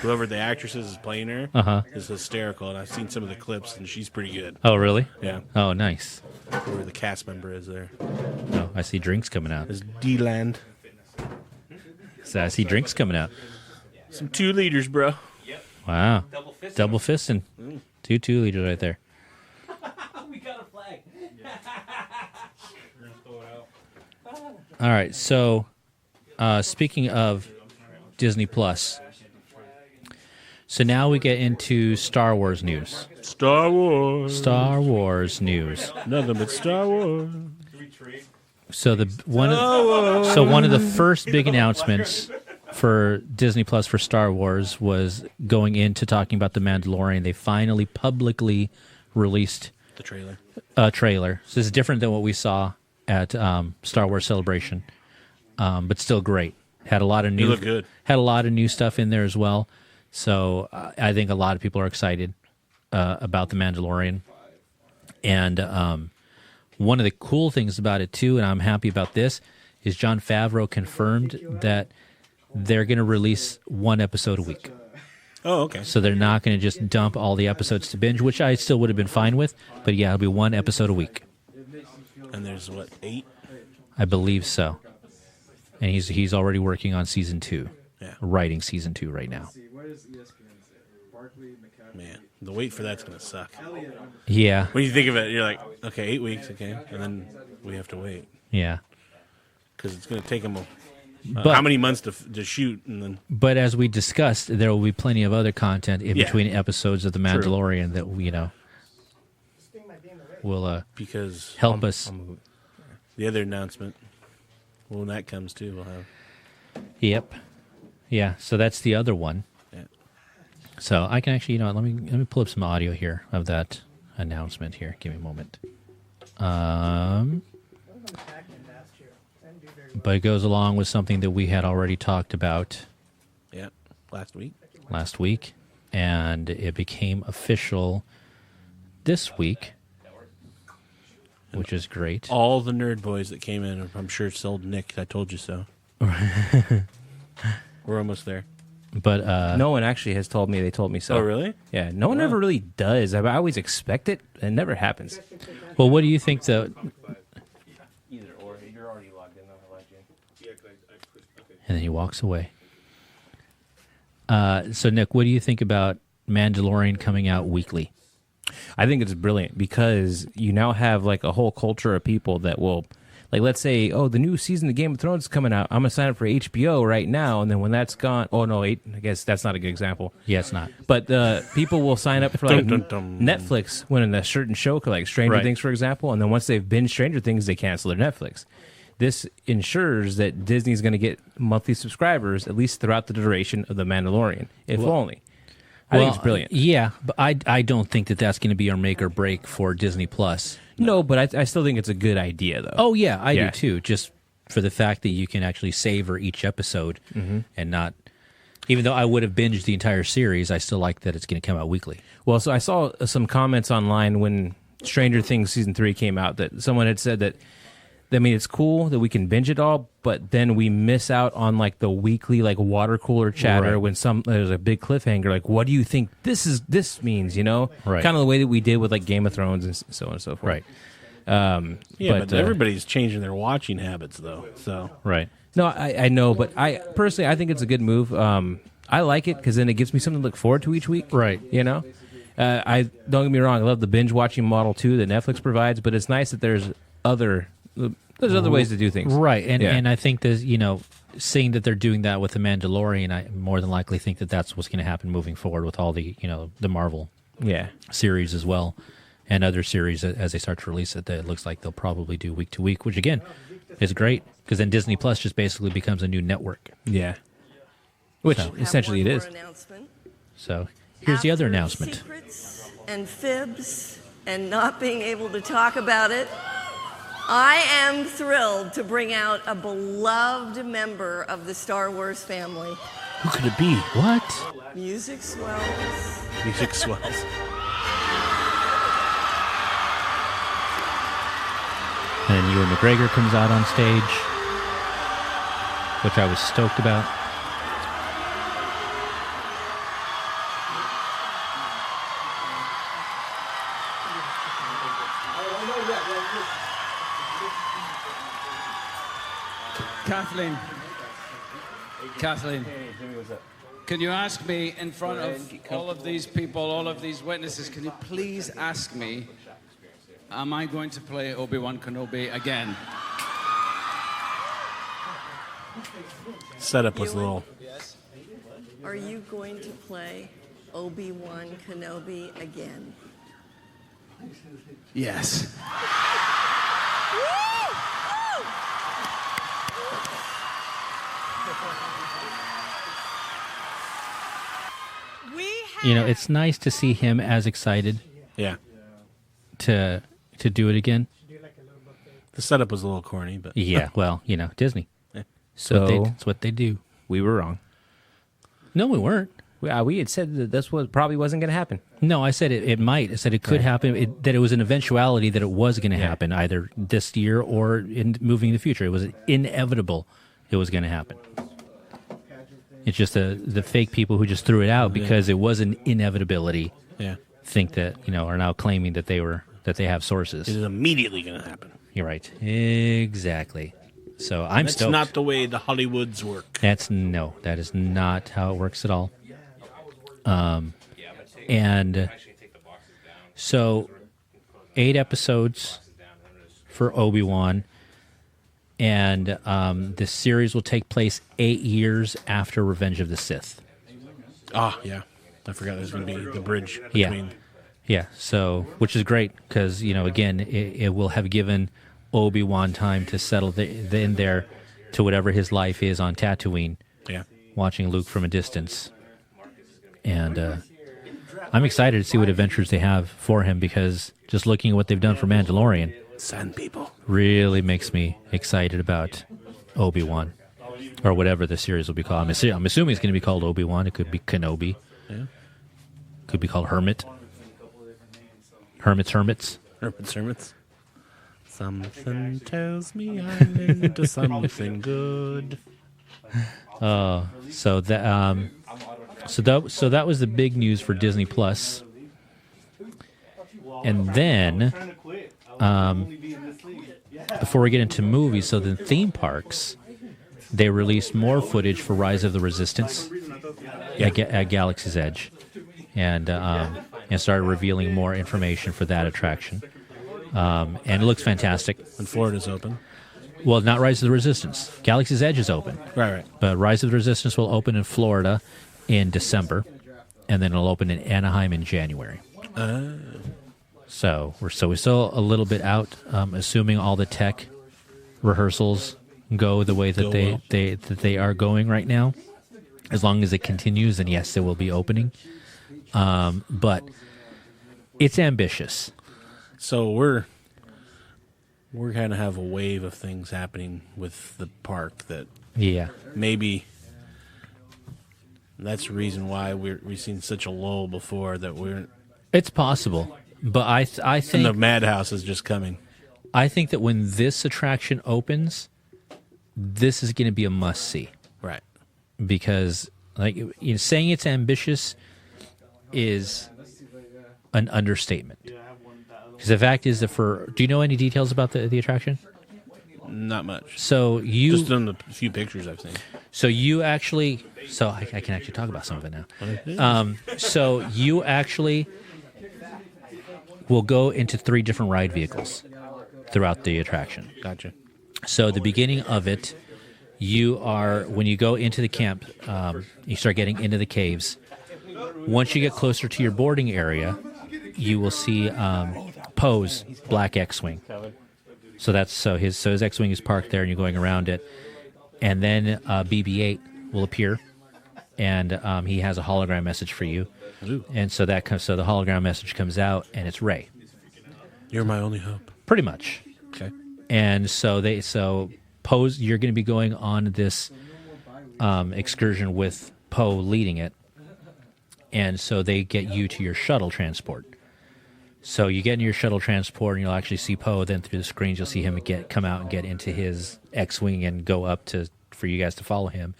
Whoever the actress is playing her is hysterical, and I've seen some of the clips, and she's pretty good. Oh, really? Yeah. Oh, nice. Whoever the cast member is there. Oh, I see drinks coming out. Is D-Land. So I see drinks coming out. Some 2 liters, bro. Wow. Double fist. Double fisting. 2 liters right there. We got a flag. All right. So, speaking of Disney Plus, So now we get into Star Wars news. Star Wars. Star Wars news. Nothing but Star Wars. So one of the first big announcements for Disney Plus for Star Wars was going into talking about The Mandalorian. They finally publicly released The trailer. a trailer. So this is different than what we saw at Star Wars Celebration, but still great. Had a lot of new. It looked good. Had a lot of new stuff in there as well. So I think a lot of people are excited about The Mandalorian. And one of the cool things about it, too, and I'm happy about this, is Jon Favreau confirmed that they're going to release one episode a week. Oh, okay. So they're not going to just dump all the episodes to binge, which I still would have been fine with. But yeah, it'll be one episode a week. And there's, 8? I believe so. And he's already working on season 2. Yeah. Writing season 2 right now. Man, the wait for that's going to suck. Yeah. When you think of it, you're like, okay, 8 weeks, okay. And then we have to wait. Yeah. Because it's going to take them But- how many months to shoot, and then But as we discussed, there will be plenty of other content in Yeah. between episodes of The Mandalorian that, will because help us. the other announcement, when that comes too, we'll have. Yep. Yeah, so that's the other one. Yeah. So I can actually, let me pull up some audio here of that announcement here. Give me a moment. But it goes along with something that we had already talked about Yeah, last week. and it became official this week, which is great. All the nerd boys that came in, I'm sure sold Nick. I told you so. We're almost there. But No one actually has told me they told me so. Oh, really? Yeah, no one ever really does. I always expect it. It never happens. well, what do you think the? Either or. You're already logged in. I'll let you. And then he walks away. So Nick, what do you think about Mandalorian coming out weekly? I think it's brilliant because you now have like a whole culture of people that will, like, let's say, oh, the new season of Game of Thrones is coming out. I'm gonna sign up for HBO right now, and then when that's gone, oh no, 8. I guess that's not a good example. Yeah, it's not. But people will sign up for like Dum, dum, dum. Netflix when a certain show, like Stranger Right. Things, for example, and then once they've binged Stranger Things, they cancel their Netflix. This ensures that Disney's going to get monthly subscribers at least throughout the duration of The Mandalorian, if only. I think it's brilliant. Yeah, but I don't think that that's going to be our make or break for Disney Plus. No, but I still think it's a good idea, though. Oh yeah, I Yeah. do too. Just for the fact that you can actually savor each episode and not. Even though I would have binged the entire series, I still like that it's going to come out weekly. Well, so I saw some comments online when Stranger Things Season 3 came out that someone had said that, I mean, it's cool that we can binge it all, but then we miss out on like the weekly like water cooler chatter Right. when there's a big cliffhanger. Like, what do you think this means? Right. Kind of the way that we did with like Game of Thrones and so on and so forth. Right. Yeah, but everybody's changing their watching habits, though. So Right. No, I know, but I think it's a good move. I like it because then it gives me something to look forward to each week. Right. I don't get me wrong. I love the binge watching model too that Netflix provides, but it's nice that there's other ways to do things. Right. And Yeah. and I think that seeing that they're doing that with the Mandalorian, I more than likely think that that's what's going to happen moving forward with all the the Marvel Yeah. series as well, and other series as they start to release it. That it looks like they'll probably do week to week, which again is great because then Disney Plus just basically becomes a new network. Yeah. Which So- essentially it is. So here's the other After announcement. Secrets and fibs and not being able to talk about it, I am thrilled to bring out a beloved member of the Star Wars family. who could it be? What? Music swells. Music swells. And then Ewan McGregor comes out on stage, which I was stoked about. Kathleen, can you ask me in front of all of these people, all of these witnesses, can you please ask me, am I going to play Obi-Wan Kenobi again? Setup was a little. Are you going to play Obi-Wan Kenobi again? Yes. You know, it's nice to see him as excited Yeah. to do it again. The setup was a little corny, but Yeah, well, you know, Disney. So It's what they do. we were wrong. No, we weren't. We had said that this probably wasn't going to happen. No, I said it might. I said it could happen, that it was an eventuality that it was going to happen either this year or in moving in the future. It was inevitable it was going to happen. It's just the fake people who just threw it out because it was an inevitability yeah, think that, you know, are now claiming that they have sources. it is immediately going to happen. You're right. Exactly. So I'm That's stoked. not the way the Hollywoods work. That is not how it works at all. And so 8 episodes for Obi-Wan, and the series will take place 8 years after Revenge of the Sith. Ah, yeah. I forgot there's going to be the bridge Yeah. between. Yeah, so which is great because, you know, again, it will have given Obi-Wan time to settle in there to whatever his life is on Tatooine, Yeah. watching Luke from a distance. And I'm excited to see what adventures they have for him because just looking at what they've done for Mandalorian Sand people. really makes me excited about Obi-Wan or whatever the series will be called. I'm assuming it's going to be called Obi-Wan. It could be Kenobi. Yeah. Could be called Hermit. Hermits. Hermits. Something tells me I'm into something good. So that that was the big news for Disney Plus. And then before we get into movies, so the theme parks, they released more footage for Rise of the Resistance at Galaxy's Edge, and started revealing more information for that attraction. And it looks fantastic. And Florida's open. Well, not Rise of the Resistance. Galaxy's Edge is open. Right. But Rise of the Resistance will open in Florida in December, and then it'll open in Anaheim in January. So we're still a little bit out, assuming all the tech rehearsals go the way that they are going right now. As long as it continues, then yes, it will be opening. But it's ambitious. So we're going to have a wave of things happening with the park that maybe that's the reason why we've seen such a lull before that we're. It's possible, but I think And the madhouse is just coming. I think that when this attraction opens, this is going to be a must see. Right. Because saying it's ambitious is an understatement. Because the fact is that do you know any details about the attraction? Not much. So Just in the few pictures I've seen. So you actually, I can actually talk about some of it now. So you actually will go into 3 different ride vehicles throughout the attraction. Gotcha. So the beginning of it, when you go into the camp, you start getting into the caves. Once you get closer to your boarding area, you will see Poe's black X-Wing. So his X-Wing is parked there, and you're going around it. And then BB-8 will appear, and he has a hologram message for you. Ooh. And so the hologram message comes out, and it's Rey. You're my only hope. Pretty much. Okay. And so Poe's, you're going to be going on this excursion with Poe leading it. And so they get you to your shuttle transport. So you get in your shuttle transport, and you'll actually see Poe. Then through the screens, you'll see him come out and get into his X-Wing and go up for you guys to follow him.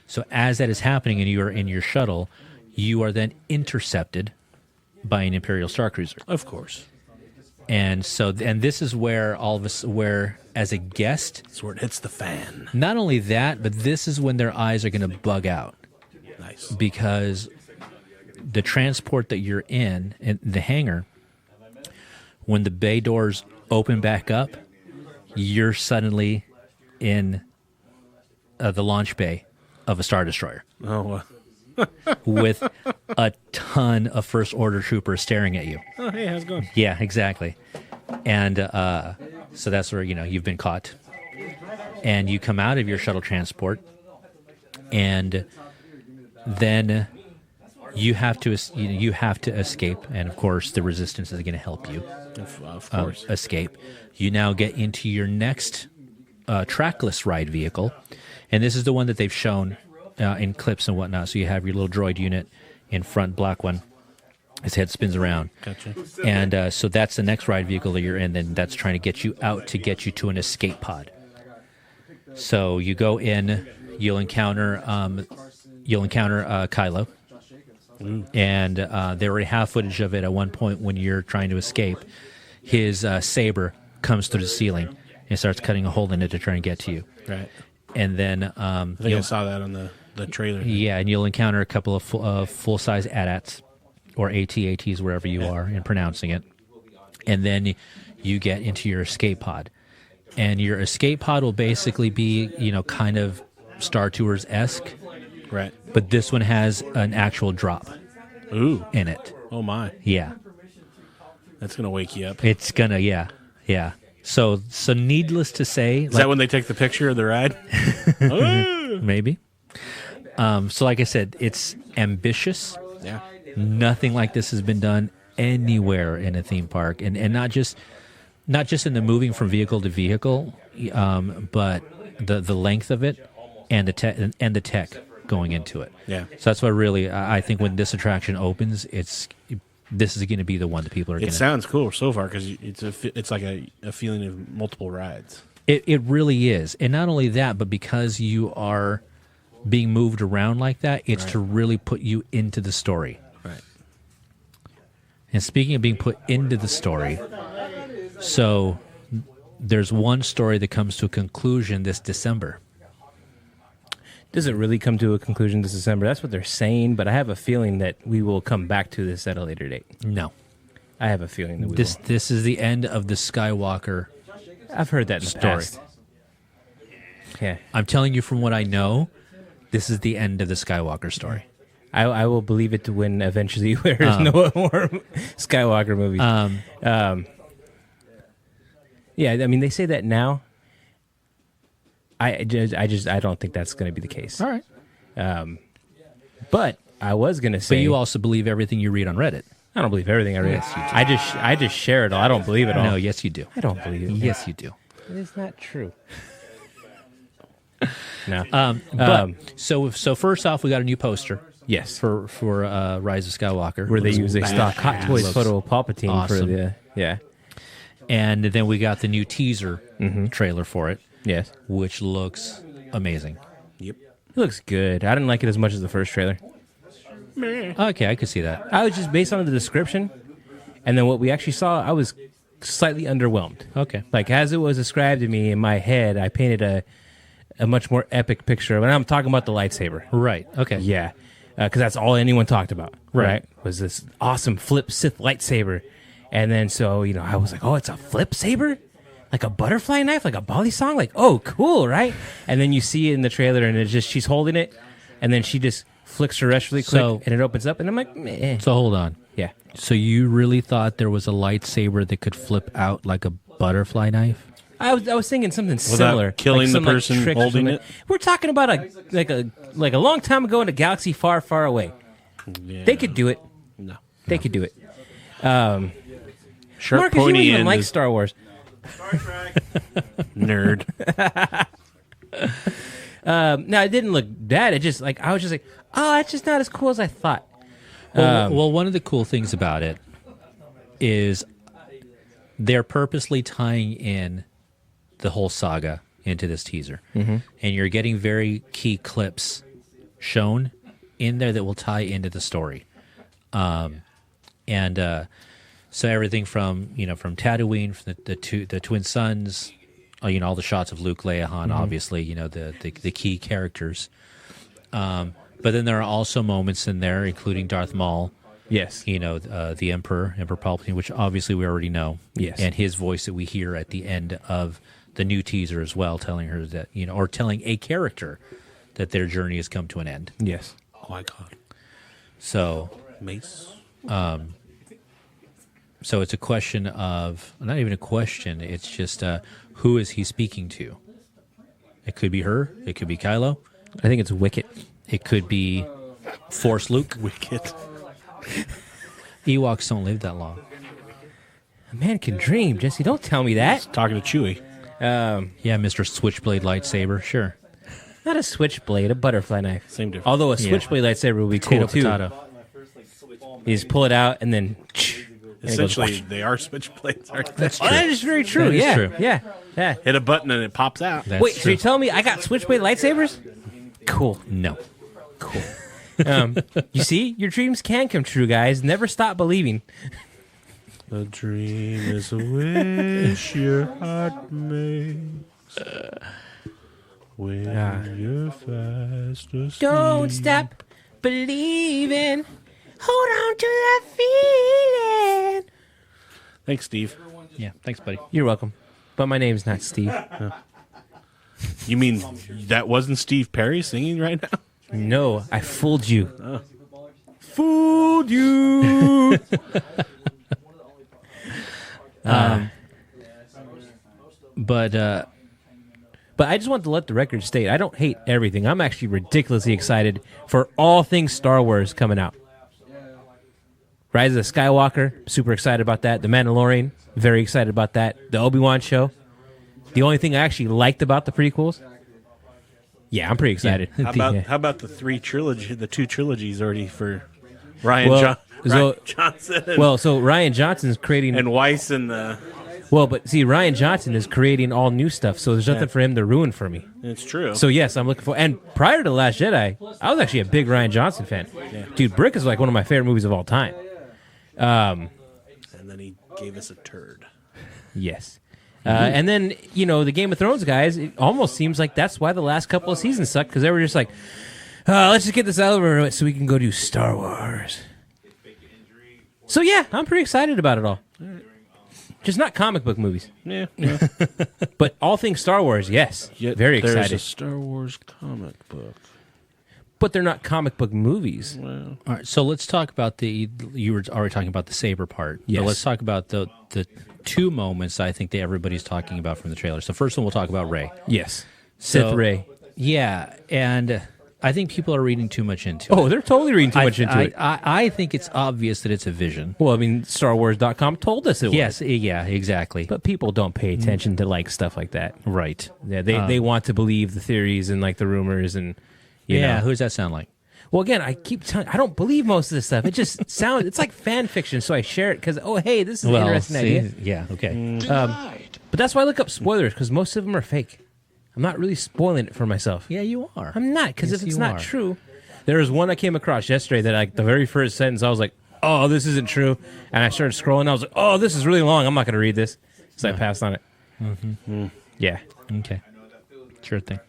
So as that is happening, and you are in your shuttle, you are then intercepted by an Imperial Star Cruiser. Of course. And this is where as a guest, That's where it hits the fan. not only that, but this is when their eyes are going to bug out. Nice. Because the transport that you're in the hangar, when the bay doors open back up, you're suddenly in the launch bay of a Star Destroyer. Oh, with a ton of First Order troopers staring at you. Oh, hey, how's it going? Yeah, exactly. And so that's where, you've been caught. And you come out of your shuttle transport, and then you have to escape. And of course, the Resistance is going to help you. Of course. Escape. You now get into your next trackless ride vehicle, and this is the one that they've shown in clips and whatnot. So you have your little droid unit in front, black one. His head spins around. Gotcha. And so that's the next ride vehicle that you're in, and that's trying to get you out to get you to an escape pod. So you go in, you'll encounter Kylo. And they already have footage of it at one point when you're trying to escape. His saber comes through the ceiling and starts cutting a hole in it to try and get to you. Right. And then I think I saw that on the trailer. Yeah, and you'll encounter a couple of full-size AT-ATs or AT-ATs, wherever you are in pronouncing it. And then you get into your escape pod. And your escape pod will basically be, kind of Star Tours-esque. Right. But this one has an actual drop in it. Oh, my. Yeah. That's going to wake you up. It's going to, yeah. So needless to say... Is that when they take the picture of the ride? Maybe. So like I said, it's ambitious. Yeah. Nothing like this has been done anywhere in a theme park. And not just in the moving from vehicle to vehicle, but the length of it and the tech going into it. Yeah. So that's why really I think when this attraction opens, this is going to be the one that people are going to... It sounds cool so far because it's like a feeling of multiple rides. It really is. And not only that, but because you are being moved around like that, it's to really put you into the story. Right. And speaking of being put into the story, so there's one story that comes to a conclusion this December. Does it really come to a conclusion this December? That's what they're saying, but I have a feeling that we will come back to this at a later date. No. I have a feeling that we will. This is the end of the Skywalker I've heard that in the story. past. Yeah. I'm telling you from what I know, this is the end of the Skywalker story. I will believe it when eventually there's no more Skywalker movies. Yeah, I mean, they say that now. I don't think that's going to be the case. All right. But I was going to say... But you also believe everything you read on Reddit. I don't believe everything I read. Yes, you do. I just share it all. I don't believe it all. No, yes, you do. I don't believe it. Yes, you do. It is not true. No. But so first off, we got a new poster. Yes. For Rise of Skywalker. Where they Looks use a stock Hot Toys looks photo of Palpatine awesome. for the... Yeah. And then we got the new teaser trailer for it. Yes. Which looks amazing. Yep. It looks good. I didn't like it as much as the first trailer. Okay, I could see that. I was just based on the description, and then what we actually saw, I was slightly underwhelmed. Okay. Like, as it was described to me in my head, I painted a much more epic picture. And I'm talking about the lightsaber. Right. Okay. Yeah. Because that's all anyone talked about. Right. Was this awesome flip Sith lightsaber. And then so, I was like, oh, it's a flip saber? Like a butterfly knife? Like a Bali song? Like, oh, cool, right? And then you see it in the trailer, and it's just, she's holding it, and then she just flicks her wrist really quick, and it opens up, and I'm like, meh. So hold on. Yeah. So you really thought there was a lightsaber that could flip out like a butterfly knife? I was thinking something similar. Killing the person trick or holding something. it? We're talking about a long time ago in a galaxy far, far away. Yeah. They could do it. No. They could do it. Sharp Marcus, you don't pointy even end. like Star Wars. Star Trek. Nerd. No, it didn't look bad. It just I was just like, oh, it's just not as cool as I thought. Well, one of the cool things about it is they're purposely tying in the whole saga into this teaser. And you're getting very key clips shown in there that will tie into the story. So everything from Tatooine, from the twin sons, all the shots of Luke, Leia, Han, obviously, the key characters. But then there are also moments in there, including Darth Maul. Yes. The Emperor Palpatine, which obviously we already know. Yes. And his voice that we hear at the end of the new teaser as well, telling her that, or telling a character that their journey has come to an end. Yes. Oh my God. So Mace. so it's a question of not even a question. It's just who is he speaking to? It could be her. It could be Kylo. I think it's Wicket. It could be Force Luke. Wicket. Ewoks don't live that long. A man can dream, Jesse. Don't tell me that. Talking to Chewie. Yeah, Mr. Switchblade lightsaber. Sure. Not a switchblade, a butterfly knife. Same difference. Although a switchblade lightsaber would be cool too. Potato. You just pull it out and then. Essentially, they are switchblades, aren't they? That's Oh, that is very true. That is Yeah, true. yeah. Hit a button and it pops out. That's Wait, so true. you're telling me I got switchblade lightsabers? Cool. No. Cool. You see, your dreams can come true, guys. Never stop believing. A dream is a wish your heart makes when you're fast asleep. Don't stop believing. Hold on to that feeling. Thanks, Steve. Yeah, thanks, buddy. You're welcome. But my name's not Steve. You mean that wasn't Steve Perry singing right now? No, I fooled you. Fooled you. But But I just want to let the record state, I don't hate everything. I'm actually ridiculously excited for all things Star Wars coming out. Rise of Skywalker, super excited about that. The Mandalorian, very excited about that. The Obi-Wan show. The only thing I actually liked about the prequels, yeah, I'm pretty excited. How about the two trilogies already for Ryan Johnson and, So Ryan Johnson's creating... and Weiss and the... Well, but see, Ryan Johnson is creating all new stuff, so there's nothing for him to ruin for me. It's true. So yes, I'm looking for. And prior to The Last Jedi, I was actually a big Ryan Johnson fan. Dude, Brick is like one of my favorite movies of all time. And then he gave us a turd. Yes. And then, the Game of Thrones guys, it almost seems like that's why the last couple of seasons sucked, because they were just like, let's just get this out of the way so we can go do Star Wars. So yeah, I'm pretty excited about it all. Just not comic book movies. Yeah. But all things Star Wars, yes. Yet Very there's excited. a Star Wars comic book. But they're not comic book movies. Well, all right, so let's talk about you were already talking about the saber part. Yes. But let's talk about the two moments I think that everybody's talking about from the trailer. So first one, we'll talk about Rey. Yes. So- Sith Rey. Yeah, and I think people are reading too much into it. Oh, they're totally reading too much into it. I think it's obvious that it's a vision. Well, I mean, StarWars.com told us it was. Yes, yeah, exactly. But people don't pay attention to stuff like that. Right. Yeah, they want to believe the theories and the rumors and you know. Who does that sound like? Well, again, I keep telling I don't believe most of this stuff. It just sounds it's like fan fiction, so I share it because hey, this is an interesting idea. Yeah, okay. But that's why I look up spoilers because most of them are fake. I'm not really spoiling it for myself. Yeah, you are. I'm not because Yes, if it's you not are. true, there was one I came across yesterday that the very first sentence I was like, oh, this isn't true, and I started scrolling. I was like, oh, this is really long. I'm not going to read this, so I passed on it. Mm-hmm. Yeah. Okay. Sure thing.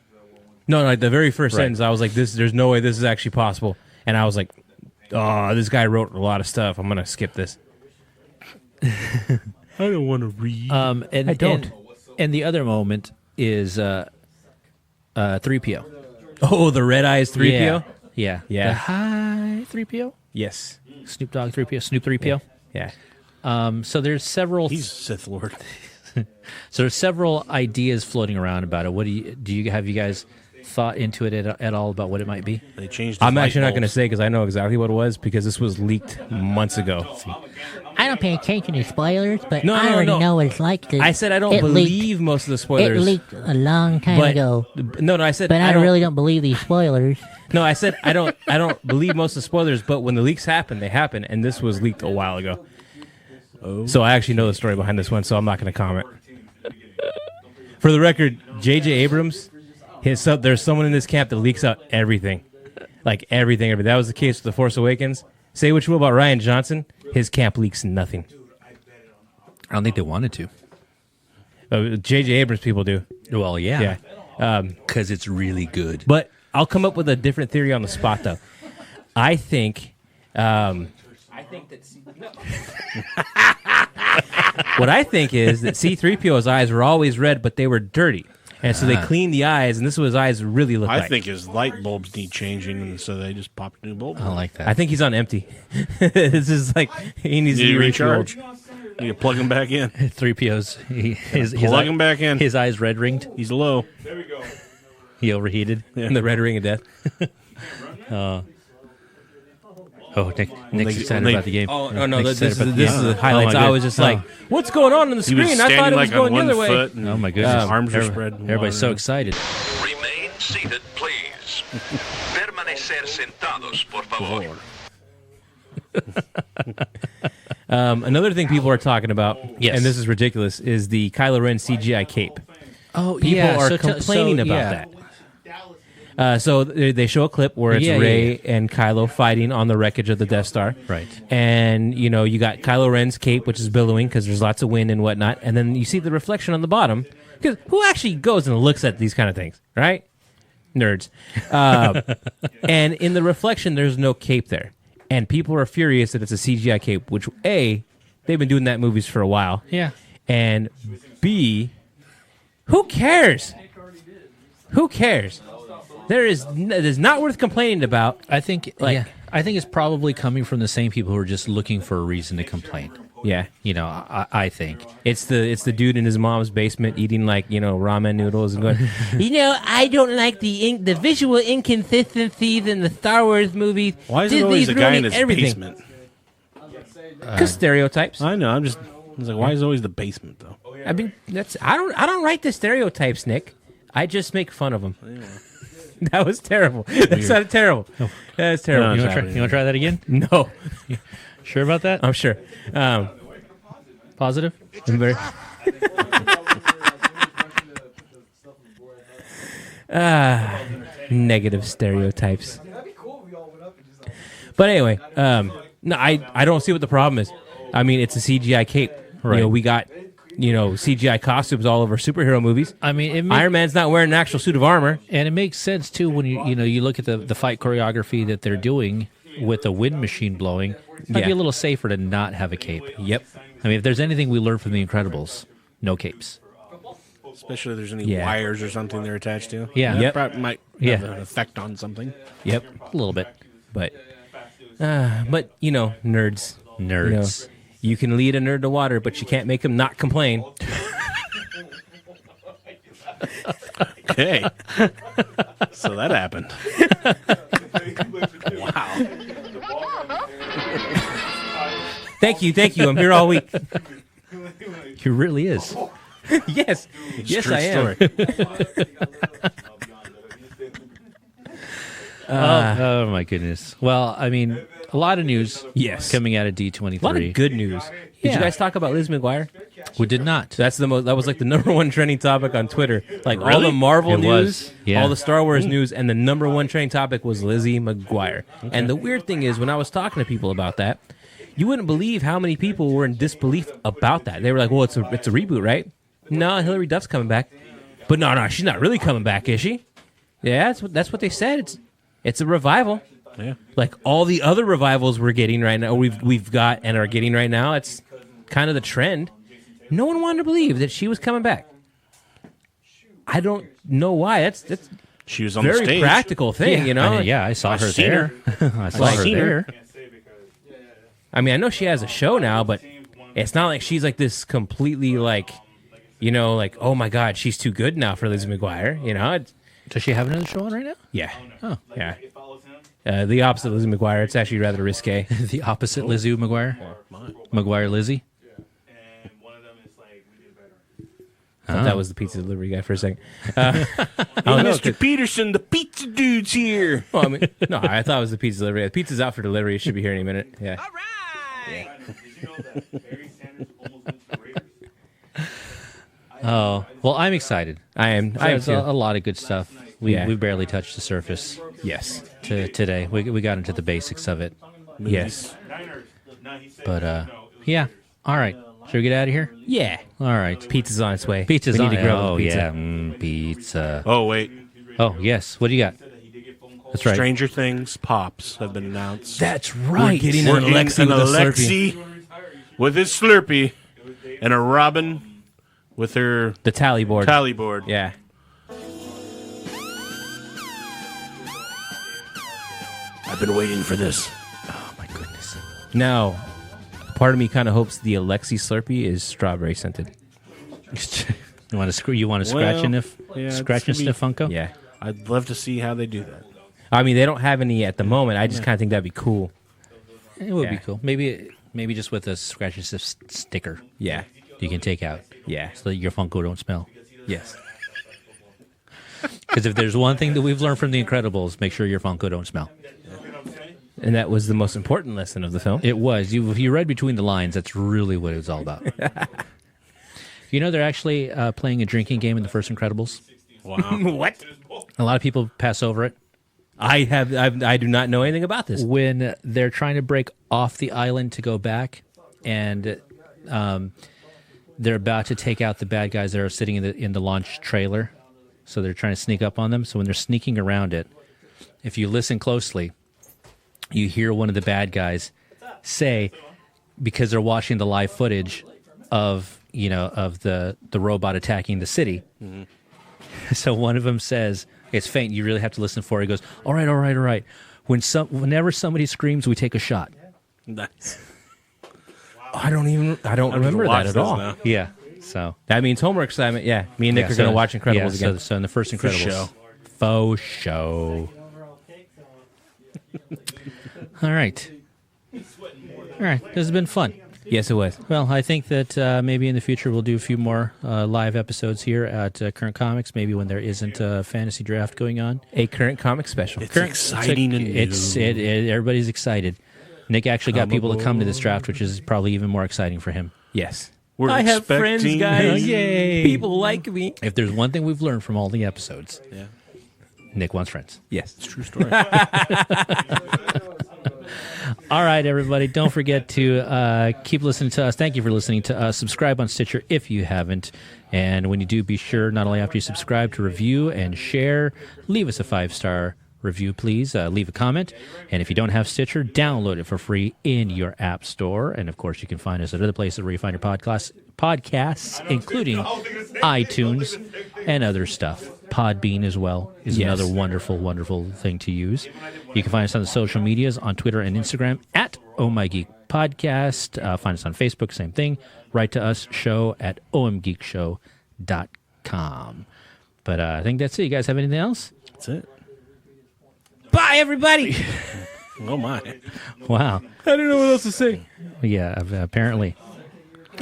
No, the very first Right. sentence, I was like, there's no way this is actually possible. And I was like, oh, this guy wrote a lot of stuff. I'm going to skip this. I don't want to read. And I don't. And the other moment is 3PO. Oh, the red eyes 3PO? Yeah. Yeah. The high 3PO? Yes. Snoop Dogg 3PO? Snoop 3PO? Yeah. So there's several He's Sith Lord. so there's several ideas floating around about it. What have you guys thought into it at all about what it might be? They changed. I'm actually not going to say because I know exactly what it was because this was leaked months ago. I don't pay attention to spoilers, but No, I no, already no. know what it's like. I said I don't It believe most of the spoilers. It leaked a long time but, ago, No, I said but I don't, really don't believe these spoilers. No, I said I don't believe most of the spoilers, but when the leaks happen, they happen, and this was leaked a while ago. Oh. So I actually know the story behind this one, so I'm not going to comment. For the record, J.J. Abrams, there's someone in this camp that leaks out everything. Like everything. That was the case with The Force Awakens. Say what you will about Ryan Johnson, his camp leaks nothing. I don't think they wanted to. J.J. Abrams people do. Well, yeah. Yeah. Because it's really good. But I'll come up with a different theory on the spot, though. I think what I think is that C-3PO's eyes were always red, but they were dirty. And so they cleaned the eyes, and this is what his eyes really look like. I think his light bulbs need changing, and so they just popped a new bulb. I like that. I think he's on empty. This is like he needs to Need be to recharge. refueled. Need to plug him back in. 3PO's. Plug him back in. His eyes red ringed. He's low. He overheated. In the red ring of death. Nick's excited about the game. Oh no, Nick's this excited about is the highlights. Oh, my I was just like, what's going on the He was screen? I standing thought it like was on going the one other way. foot. And Oh my goodness! his arms were spread. Everybody's so excited. Remain seated, please. Permanecer sentados, por favor. Another thing people are talking about, Yes. and this is ridiculous, is the Kylo Ren CGI cape. Oh, People are complaining about that. So they show a clip where it's Rey and Kylo fighting on the wreckage of the Death Star. Right. And, you got Kylo Ren's cape, which is billowing because there's lots of wind and whatnot. And then you see the reflection on the bottom. Because who actually goes and looks at these kind of things, right? Nerds. And in the reflection, there's no cape there. And people are furious that it's a CGI cape, which, A, they've been doing that in movies for a while. Yeah. And B, who cares? Who cares? It is not worth complaining about. I think I think it's probably coming from the same people who are just looking for a reason to complain. Yeah, I think it's the dude in his mom's basement eating ramen noodles and going, I don't like the visual inconsistencies in the Star Wars movies. Why is it always a guy in his basement? Because stereotypes. I know. I was like, why is it always the basement though? I mean, I don't write the stereotypes, Nick. I just make fun of them. Yeah. That was terrible. That sounded terrible. Oh. That's terrible. You want to try that again? No. Sure about that? I'm sure. Positive? Negative stereotypes. But anyway, no, I don't see what the problem is. I mean, it's a CGI cape. Right. We got CGI costumes all over superhero movies. I mean, Iron Man's not wearing an actual suit of armor, and it makes sense too when you look at the fight choreography that they're doing with the wind machine blowing. It might be a little safer to not have a cape. Yep. I mean, if there's anything we learned from The Incredibles, no capes. Especially if there's any wires or something they're attached to. Yeah. That probably might have an effect on something. Yep. A little bit. But nerds. Nerds. You can lead a nerd to water, but you can't make him not complain. Okay. So that happened. Wow. Thank you. I'm here all week. He really is. Yes. Yes, I am. Oh my goodness. Well, I mean, a lot of news. Yes. Coming out of D23. A lot of good news. Did you guys talk about Liz McGuire? We did not. That was like the number one trending topic on Twitter. Like all Really? the Marvel It news, was. Yeah. all the Star Wars news, and the number one trending topic was Lizzie McGuire. Okay. And the weird thing is, when I was talking to people about that, you wouldn't believe how many people were in disbelief about that. They were like, "Well, it's a reboot, right?" No, Hilary Duff's coming back, but no, she's not really coming back, is she? Yeah, that's what they said. It's a revival. Yeah. Like all the other revivals we're getting right now, we've got and are getting right now. It's kind of the trend. No one wanted to believe that she was coming back. I don't know why. That's She was on very the stage. practical thing, I saw her seen there. I saw her there. I mean, I know she has a show now, but it's not like she's like this completely like, oh my God, she's too good now for Lizzie McGuire. Does she have another show on right now? Yeah. Oh. Yeah. The opposite of Lizzie McGuire. It's actually rather risque. The opposite Lizzie McGuire? McGuire Lizzie? I thought that was the pizza delivery guy for a second. Mr. Peterson, the pizza dude's here. Well, I mean, no, I thought it was the pizza delivery. The pizza's out for delivery. It should be here any minute. Yeah. All right. Oh, well, I'm excited. I am. There's too. a lot of good stuff. We barely touched the surface. Yes. Today. We got into the basics of it. Yes. But, yeah. All right. Should we get out of here? Yeah. All right. Pizza's on its way. Pizza's we on. need to grill the Oh, pizza. yeah. Pizza. Oh, wait. Oh, yes. What do you got? That's right. Stranger Things pops have been announced. That's right. We're getting We're an Alexi an with a Slurpee. Alexi with his Slurpee and a Robin with her The tally board. tally board. Yeah. I've been waiting for this. Oh my goodness. Now, part of me kind of hopes the Alexi Slurpee is strawberry scented. You want to scratch and sniff Funko? Yeah. I'd love to see how they do that. I mean, they don't have any at the moment. I just kind of think that'd be cool. It would be cool. Maybe just with a scratch and sniff sticker. Yeah. You can take out. Yeah. So that your Funko don't smell. Yes. Because if there's one thing that we've learned from The Incredibles, make sure your Funko don't smell. And that was the most important lesson of the film. It was. If you read between the lines, that's really what it was all about. You know, they're actually playing a drinking game in the first Incredibles. Wow. What? A lot of people pass over it. I do not know anything about this. When they're trying to break off the island to go back, and they're about to take out the bad guys that are sitting in the launch trailer. So they're trying to sneak up on them. So when they're sneaking around it, if you listen closely, you hear one of the bad guys say, because they're watching the live footage of the robot attacking the city. Mm-hmm. So one of them says, it's faint, you really have to listen for it. He goes, all right. Whenever somebody screams, we take a shot. Nice. I don't remember that at all. Now. Yeah. So that means homework assignment. Yeah. Me and Nick are going to watch Incredibles again. So in the first Incredibles. Faux show. All right. This has been fun. Yes, it was. Well, I think that maybe in the future we'll do a few more live episodes here at Current Comics, maybe when there isn't a fantasy draft going on. A Current Comics special. It's exciting and new. Everybody's excited. Nick actually got people to come to this draft, which is probably even more exciting for him. Yes. I have friends, guys. Yay. People like me. If there's one thing we've learned from all the episodes, yeah, Nick wants friends. Yes. It's a true story. All right, everybody. Don't forget to keep listening to us. Thank you for listening to us. Subscribe on Stitcher if you haven't. And when you do, be sure, not only after you subscribe, to review and share. Leave us a 5-star review, please. Leave a comment. And if you don't have Stitcher, download it for free in your app store. And, of course, you can find us at other places where you find your podcasts, including iTunes and other stuff. Podbean as well is another wonderful, wonderful thing to use. You can find us on the social medias on Twitter and Instagram at OMGeek Podcast. Find us on Facebook, same thing. Write to us, show at omgeekshow.com. But I think that's it. You guys have anything else? That's it. Bye, everybody. Oh, my. Wow. I don't know what else to say. Yeah, apparently.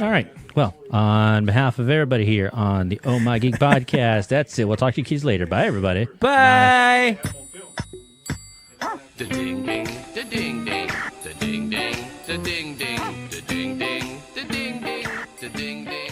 All right. Well, on behalf of everybody here on the Oh My Geek podcast, that's it. We'll talk to you kids later. Bye, everybody. Bye. Da-ding-ding, da-ding-ding, da-ding-ding, da-ding-ding, da-ding-ding, da-ding-ding, da-ding-ding.